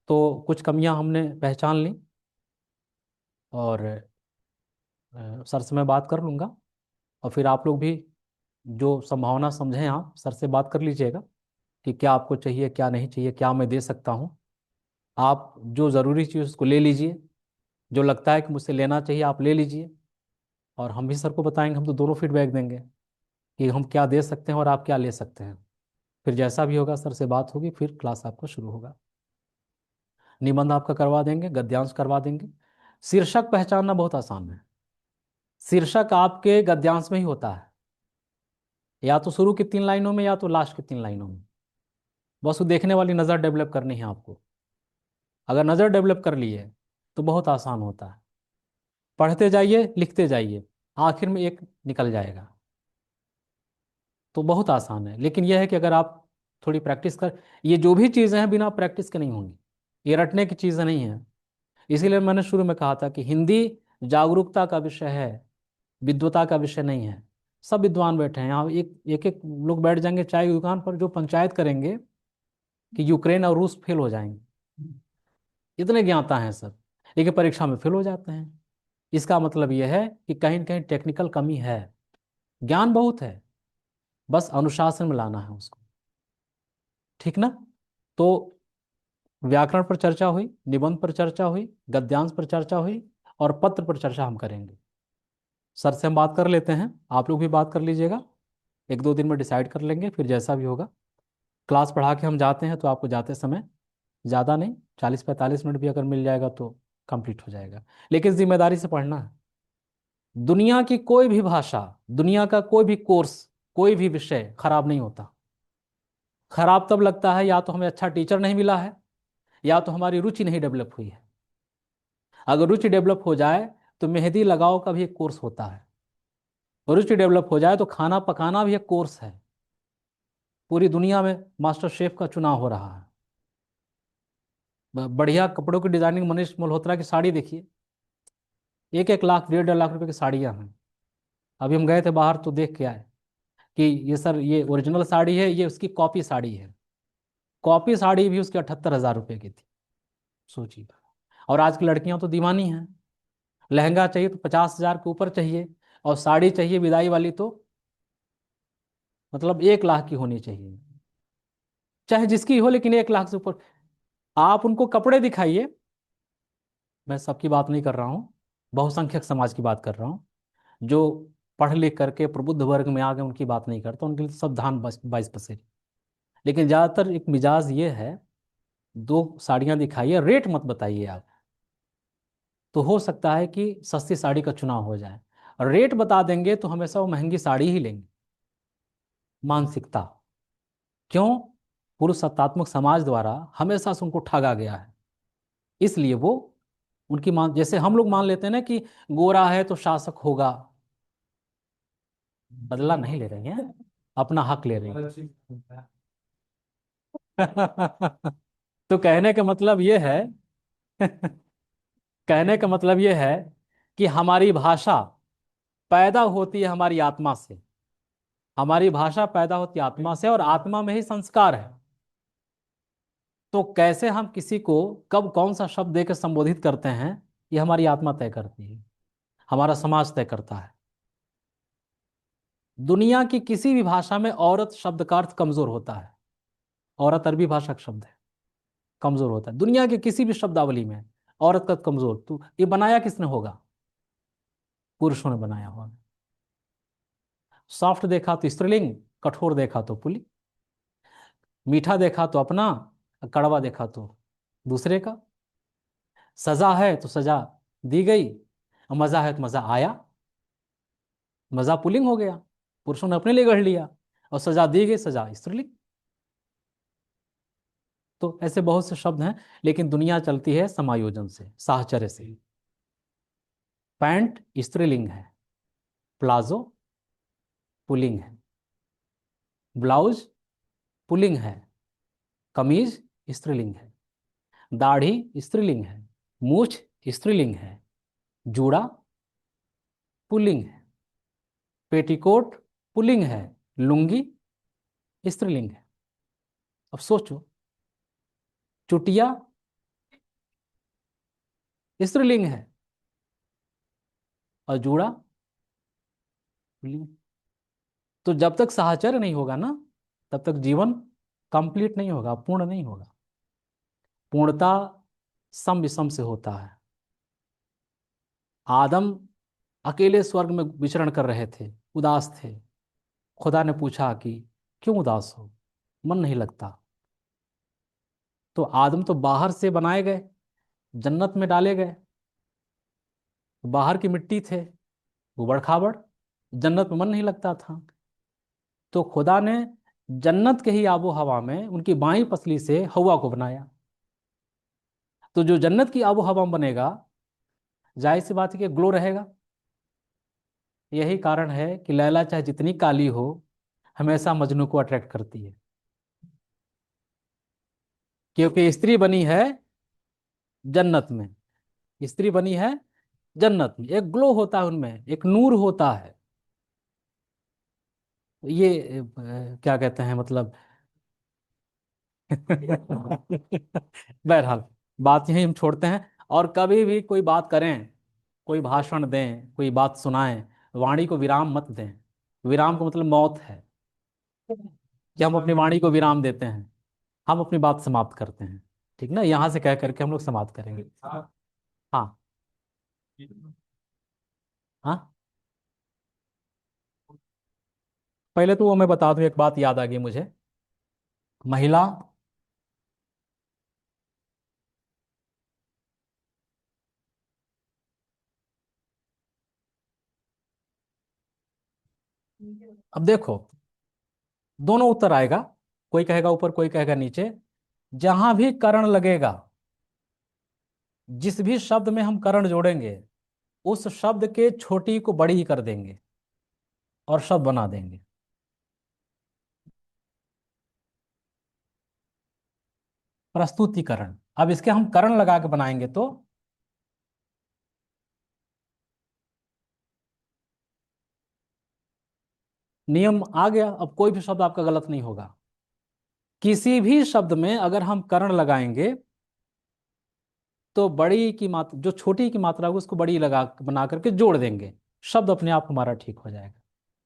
तो कुछ कमियां हमने पहचान ली, और सर से मैं बात कर लूँगा, और फिर आप लोग भी जो संभावना समझें आप सर से बात कर लीजिएगा कि क्या आपको चाहिए, क्या नहीं चाहिए, क्या मैं दे सकता हूँ। आप जो ज़रूरी चीज़ उसको ले लीजिए, जो लगता है कि मुझसे लेना चाहिए आप ले लीजिए, और हम भी सर को बताएंगे, हम तो दोनों फीडबैक देंगे कि हम क्या दे सकते हैं और आप क्या ले सकते हैं। फिर जैसा भी होगा सर से बात होगी, फिर क्लास आपका शुरू होगा। निबंध आपका करवा देंगे, गद्यांश करवा देंगे। शीर्षक पहचानना बहुत आसान है। शीर्षक आपके गद्यांश में ही होता है, या तो शुरू की 3 लाइनों में या तो लास्ट की 3 लाइनों में। बस वो देखने वाली नज़र डेवलप करनी है आपको। अगर नज़र डेवलप कर ली है तो बहुत आसान होता है। पढ़ते जाइए, लिखते जाइए, आखिर में एक निकल जाएगा। तो बहुत आसान है। लेकिन यह है कि अगर आप थोड़ी प्रैक्टिस कर, ये जो भी चीज़ें हैं बिना प्रैक्टिस के नहीं होंगी, ये रटने की चीज़ें नहीं हैं। इसीलिए मैंने शुरू में कहा था कि हिंदी जागरूकता का विषय है, विद्वता का विषय नहीं है। सब विद्वान बैठे हैं यहाँ, एक एक एक लोग बैठ जाएंगे चाय की दुकान पर, जो पंचायत करेंगे कि यूक्रेन और रूस फेल हो जाएंगे, इतने ज्ञाता हैं सब, लेकिन परीक्षा में फेल हो जाते हैं। इसका मतलब यह है कि कहीं न कहीं टेक्निकल कमी है। ज्ञान बहुत है, बस अनुशासन में लाना है उसको, ठीक ना। तो व्याकरण पर चर्चा हुई, निबंध पर चर्चा हुई, गद्यांश पर चर्चा हुई, और पत्र पर चर्चा हम करेंगे। सर से हम बात कर लेते हैं, आप लोग भी बात कर लीजिएगा, 1-2 दिन में डिसाइड कर लेंगे, फिर जैसा भी होगा। क्लास पढ़ा के हम जाते हैं तो आपको जाते समय ज़्यादा नहीं, 40-45 मिनट भी अगर मिल जाएगा तो कंप्लीट हो जाएगा। लेकिन जिम्मेदारी से पढ़ना है। दुनिया की कोई भी भाषा, दुनिया का कोई भी कोर्स, कोई भी विषय खराब नहीं होता। खराब तब लगता है या तो हमें अच्छा टीचर नहीं मिला है, या तो हमारी रुचि नहीं डेवलप हुई है। अगर रुचि डेवलप हो जाए तो मेहंदी लगाओ का भी एक कोर्स होता है, और रुचि डेवलप हो जाए तो खाना पकाना भी एक कोर्स है। पूरी दुनिया में मास्टर शेफ का चुनाव हो रहा है। बढ़िया कपड़ों की डिजाइनिंग, मनीष मल्होत्रा की साड़ी देखिए, 1-1 लाख 1.5-1.5 लाख रुपए की साड़ियाँ हैं। अभी हम गए थे बाहर तो देख के आए कि ये सर ये ओरिजिनल साड़ी है, ये उसकी कॉपी साड़ी है। कॉपी साड़ी भी उसकी 78,000 रुपये की थी, सोचिए। और आज की लड़कियां तो दीवानी हैं, लहंगा चाहिए तो 50,000 के ऊपर चाहिए, और साड़ी चाहिए विदाई वाली तो मतलब 1 लाख की होनी चाहिए, चाहे जिसकी हो, लेकिन 1 लाख से ऊपर। आप उनको कपड़े दिखाइए, मैं सबकी बात नहीं कर रहा हूँ, बहुसंख्यक समाज की बात कर रहा हूँ, जो पढ़ लिख करके प्रबुद्ध वर्ग में आ गए, उनकी बात नहीं करता, उनके लिए सब धान 22 पसेरी। लेकिन ज़्यादातर एक मिजाज ये है, 2 साड़ियाँ दिखाइए, रेट मत बताइए आप, तो हो सकता है कि सस्ती साड़ी का चुनाव हो जाए। रेट बता देंगे तो हमेशा वो महंगी साड़ी ही लेंगे। मानसिकता क्यों? पुरुषसत्तात्मक समाज द्वारा हमेशा से उनको ठगा गया है, इसलिए वो उनकी मान, जैसे हम लोग मान लेते हैं ना कि गोरा है तो शासक होगा, बदला नहीं ले रही हैं, अपना हक ले रही हैं। तो कहने का मतलब ये है कहने का मतलब ये है कि हमारी भाषा पैदा होती है हमारी आत्मा से, हमारी भाषा पैदा होती है आत्मा से, और आत्मा में ही संस्कार है। तो कैसे हम किसी को कब कौन सा शब्द देकर संबोधित करते हैं, ये हमारी आत्मा तय करती है, हमारा समाज तय करता है। दुनिया की किसी भी भाषा में औरत शब्द का अर्थ कमजोर होता है। औरत अरबी भाषा का शब्द है, कमजोर होता है। दुनिया के किसी भी शब्दावली में औरत का कमजोर, तो ये बनाया किसने होगा? पुरुषों ने बनाया होगा। सॉफ्ट देखा तो स्त्रीलिंग, कठोर देखा तो पुल्लिंग, मीठा देखा तो अपना, कड़वा देखा तो दूसरे का। सजा है तो सजा दी गई, और मजा है तो मजा आया। मजा पुल्लिंग हो गया, पुरुषों ने अपने लिए गढ़ लिया, और सजा दी गई, सजा स्त्रीलिंग। तो ऐसे बहुत से शब्द हैं, लेकिन दुनिया चलती है समायोजन से, साहचर्य से। पैंट स्त्रीलिंग है, प्लाजो पुल्लिंग है, ब्लाउज पुल्लिंग है, कमीज स्त्रीलिंग है, दाढ़ी स्त्रीलिंग है, मूछ स्त्रीलिंग है, जूड़ा पुल्लिंग है, पेटीकोट पुल्लिंग है, लुंगी स्त्रीलिंग है। अब सोचो, चुटिया स्त्रीलिंग है, और जूड़ा पुल्लिंग। तो जब तक साहचर्य नहीं होगा ना, तब तक जीवन कंप्लीट नहीं होगा, पूर्ण नहीं होगा। पूर्णता सम विषम से होता है। आदम अकेले स्वर्ग में विचरण कर रहे थे, उदास थे। खुदा ने पूछा कि क्यों उदास हो, मन नहीं लगता? तो आदम तो बाहर से बनाए गए, जन्नत में डाले गए, बाहर की मिट्टी थे, उबड़ खाबड़, जन्नत में मन नहीं लगता था। तो खुदा ने जन्नत के ही आबो हवा में उनकी बाईं पसली से हवा को बनाया। तो जो जन्नत की आबो हवा में बनेगा, जाहिर सी बात है कि ग्लो रहेगा। यही कारण है कि लैला चाहे जितनी काली हो, हमेशा मजनू को अट्रैक्ट करती है, क्योंकि स्त्री बनी है जन्नत में। स्त्री बनी है जन्नत में, एक ग्लो होता है उनमें, एक नूर होता है। ये क्या कहते हैं मतलब बहरहाल, बात यही हम छोड़ते हैं। और कभी भी कोई बात करें, कोई भाषण दें, कोई बात सुनाएं, वाणी को विराम मत दें। विराम का मतलब मौत है, कि हम अपनी वाणी को विराम देते हैं, हम अपनी बात समाप्त करते हैं। ठीक ना, यहां से कह करके हम लोग समाप्त करेंगे। हाँ। हाँ, पहले तो वो मैं बता दूं, एक बात याद आ गई मुझे। महिला अब देखो, दोनों उत्तर आएगा, कोई कहेगा ऊपर, कोई कहेगा नीचे। जहां भी करण लगेगा, जिस भी शब्द में हम करण जोड़ेंगे, उस शब्द के छोटी को बड़ी ही कर देंगे और शब्द बना देंगे। प्रस्तुतिकरण। अब इसके हम करण लगा के बनाएंगे तो नियम आ गया। अब कोई भी शब्द आपका गलत नहीं होगा। किसी भी शब्द में अगर हम करण लगाएंगे तो बड़ी की मात्रा, जो छोटी की मात्रा होगी उसको बड़ी लगा बना करके जोड़ देंगे, शब्द अपने आप हमारा ठीक हो जाएगा।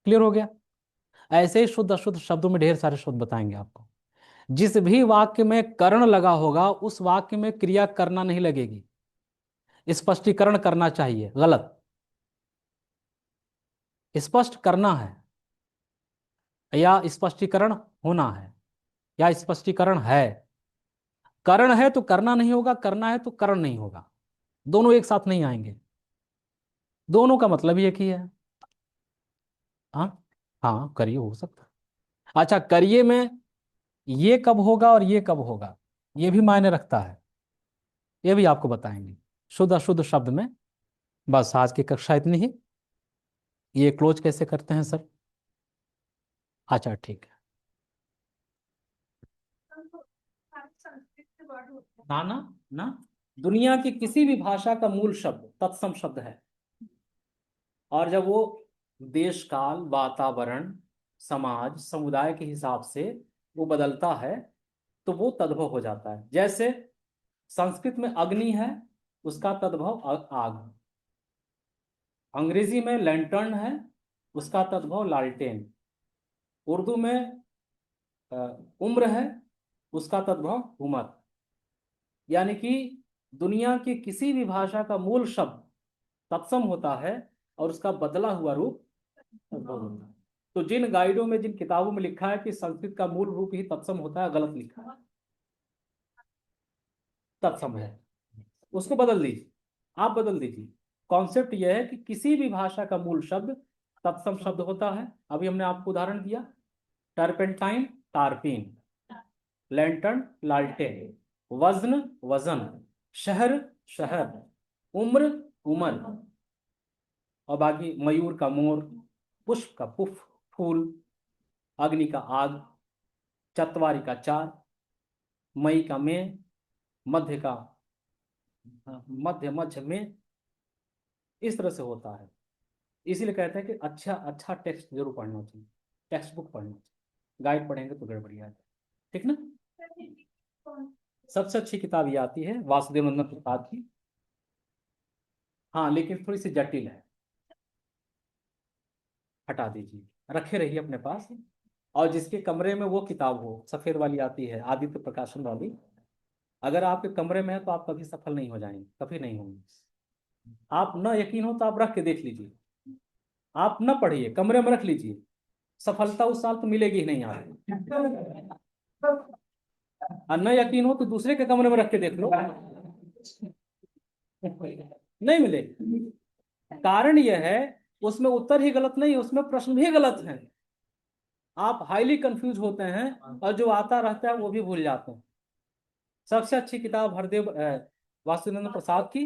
क्लियर हो गया। ऐसे ही शुद्ध अशुद्ध शब्दों में ढेर सारे शब्द बताएंगे आपको। जिस भी वाक्य में करण लगा होगा, उस वाक्य में क्रिया करना नहीं लगेगी, स्पष्टीकरण करना चाहिए। गलत, स्पष्ट करना है, या स्पष्टीकरण होना है, या स्पष्टीकरण है। करण है तो करना नहीं होगा, करना है तो करण नहीं होगा, दोनों एक साथ नहीं आएंगे। दोनों का मतलब ही एक ही है। हाँ, हाँ करिए हो सकता है। अच्छा, करिए में ये कब होगा और ये कब होगा, ये भी मायने रखता है, ये भी आपको बताएंगे शुद्ध अशुद्ध शब्द में। बस आज की कक्षा इतनी ही। ये क्लोज कैसे करते हैं सर? अच्छा ठीक है। संस्कृत के वर्ड होते हैं। ना ना ना, दुनिया की किसी भी भाषा का मूल शब्द तत्सम शब्द है, और जब वो देश काल वातावरण समाज समुदाय के हिसाब से वो बदलता है तो वो तद्भव हो जाता है। जैसे संस्कृत में अग्नि है, उसका तद्भव आग। अंग्रेजी में लैंटर्न है, उसका तद्भव लालटेन। उर्दू में अ, उम्र है, उसका तद्भव उमर। यानी कि दुनिया की किसी भी भाषा का मूल शब्द तत्सम होता है और उसका बदला हुआ रूप तद्भव होता है। तो जिन गाइडों में, जिन किताबों में लिखा है कि संस्कृत का मूल रूप ही तत्सम होता है, गलत लिखा है। तत्सम है, उसको बदल दीजिए, आप बदल दीजिए। कॉन्सेप्ट यह है कि किसी भी भाषा का मूल शब्द तत्सम शब्द होता है। अभी हमने आपको उदाहरण दिया, टर्पेंटाइन टारपीन, लैंटर्न लालटेन, वजन वजन, शहर शहर, उम्र उमर, और बाकी मयूर का मोर, पुष्प का पुष्प फूल, अग्नि का आग, चतवारी का चार, मई का में, मध्य का मध्य मध्य में। इस तरह से होता है। इसीलिए कहते हैं कि अच्छा अच्छा टेक्स्ट जरूर पढ़ना चाहिए, टेक्स्ट बुक पढ़ना चाहिए। गाइड पढ़ेंगे तो गड़बड़िया है। ठीक ना। सबसे अच्छी किताब ये आती है वासुदेव नंदन प्रसाद की। हाँ, लेकिन थोड़ी सी जटिल है, हटा दीजिए, रखे रहिए अपने पास। और जिसके कमरे में वो किताब हो, सफेद वाली आती है, आदित्य प्रकाशन वाली, अगर आपके कमरे में है तो आप कभी सफल नहीं हो जाएंगे, कभी नहीं होंगे। आप न यकीन हो तो आप रख के देख लीजिए, आप न पढ़िए, कमरे में रख लीजिए, सफलता उस साल तो मिलेगी ही नहीं आपको। और न यकीन हो तो दूसरे के कमरे में रख के देख लो, नहीं मिलेगी। कारण यह है, उसमें उत्तर ही गलत नहीं, उसमें प्रश्न भी गलत है। आप हाईली कंफ्यूज होते हैं और जो आता रहता है वो भी भूल जाते हैं। सबसे अच्छी किताब हरदेव वासुदेव प्रसाद की,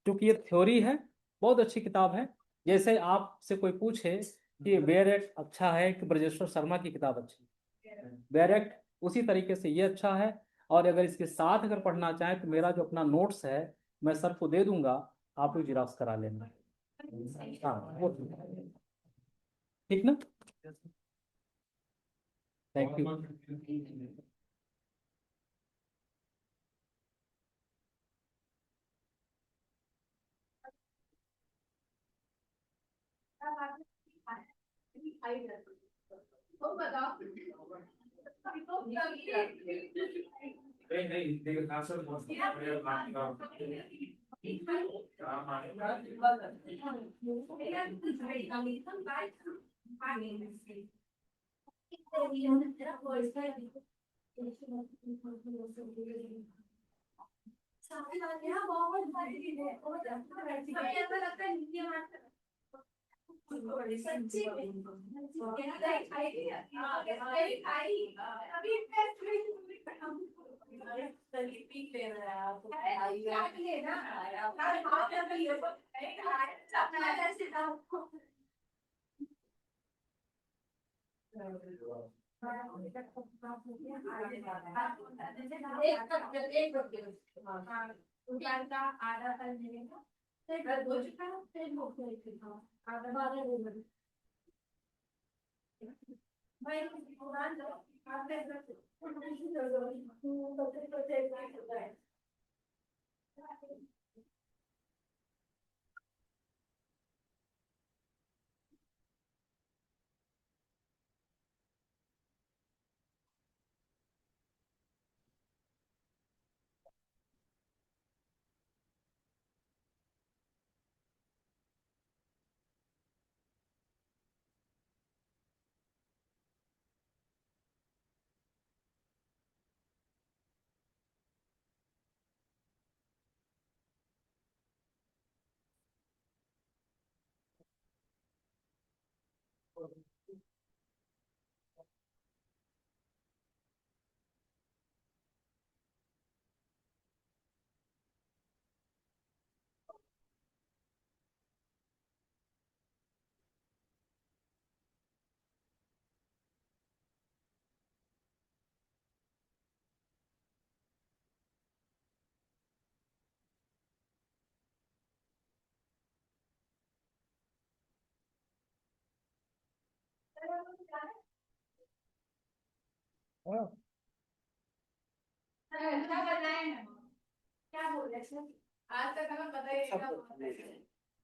क्योंकि ये थ्योरी है, बहुत अच्छी किताब है। जैसे आपसे कोई पूछे कि बैरेक्ट अच्छा है कि ब्रजेश्वर शर्मा की किताब अच्छी है, बैरेक्ट उसी तरीके से ये अच्छा है। और अगर इसके साथ अगर पढ़ना चाहें तो मेरा जो अपना नोट्स है मैं सर को दे दूंगा, आप लोग जिराक्स करा लेना। हाँ वो ठीक ना। Thank you. नहीं नहीं देखिए आंसर बहुत बढ़िया क्या बोल रहे हैं? आज तक हमें पता ही नहीं था।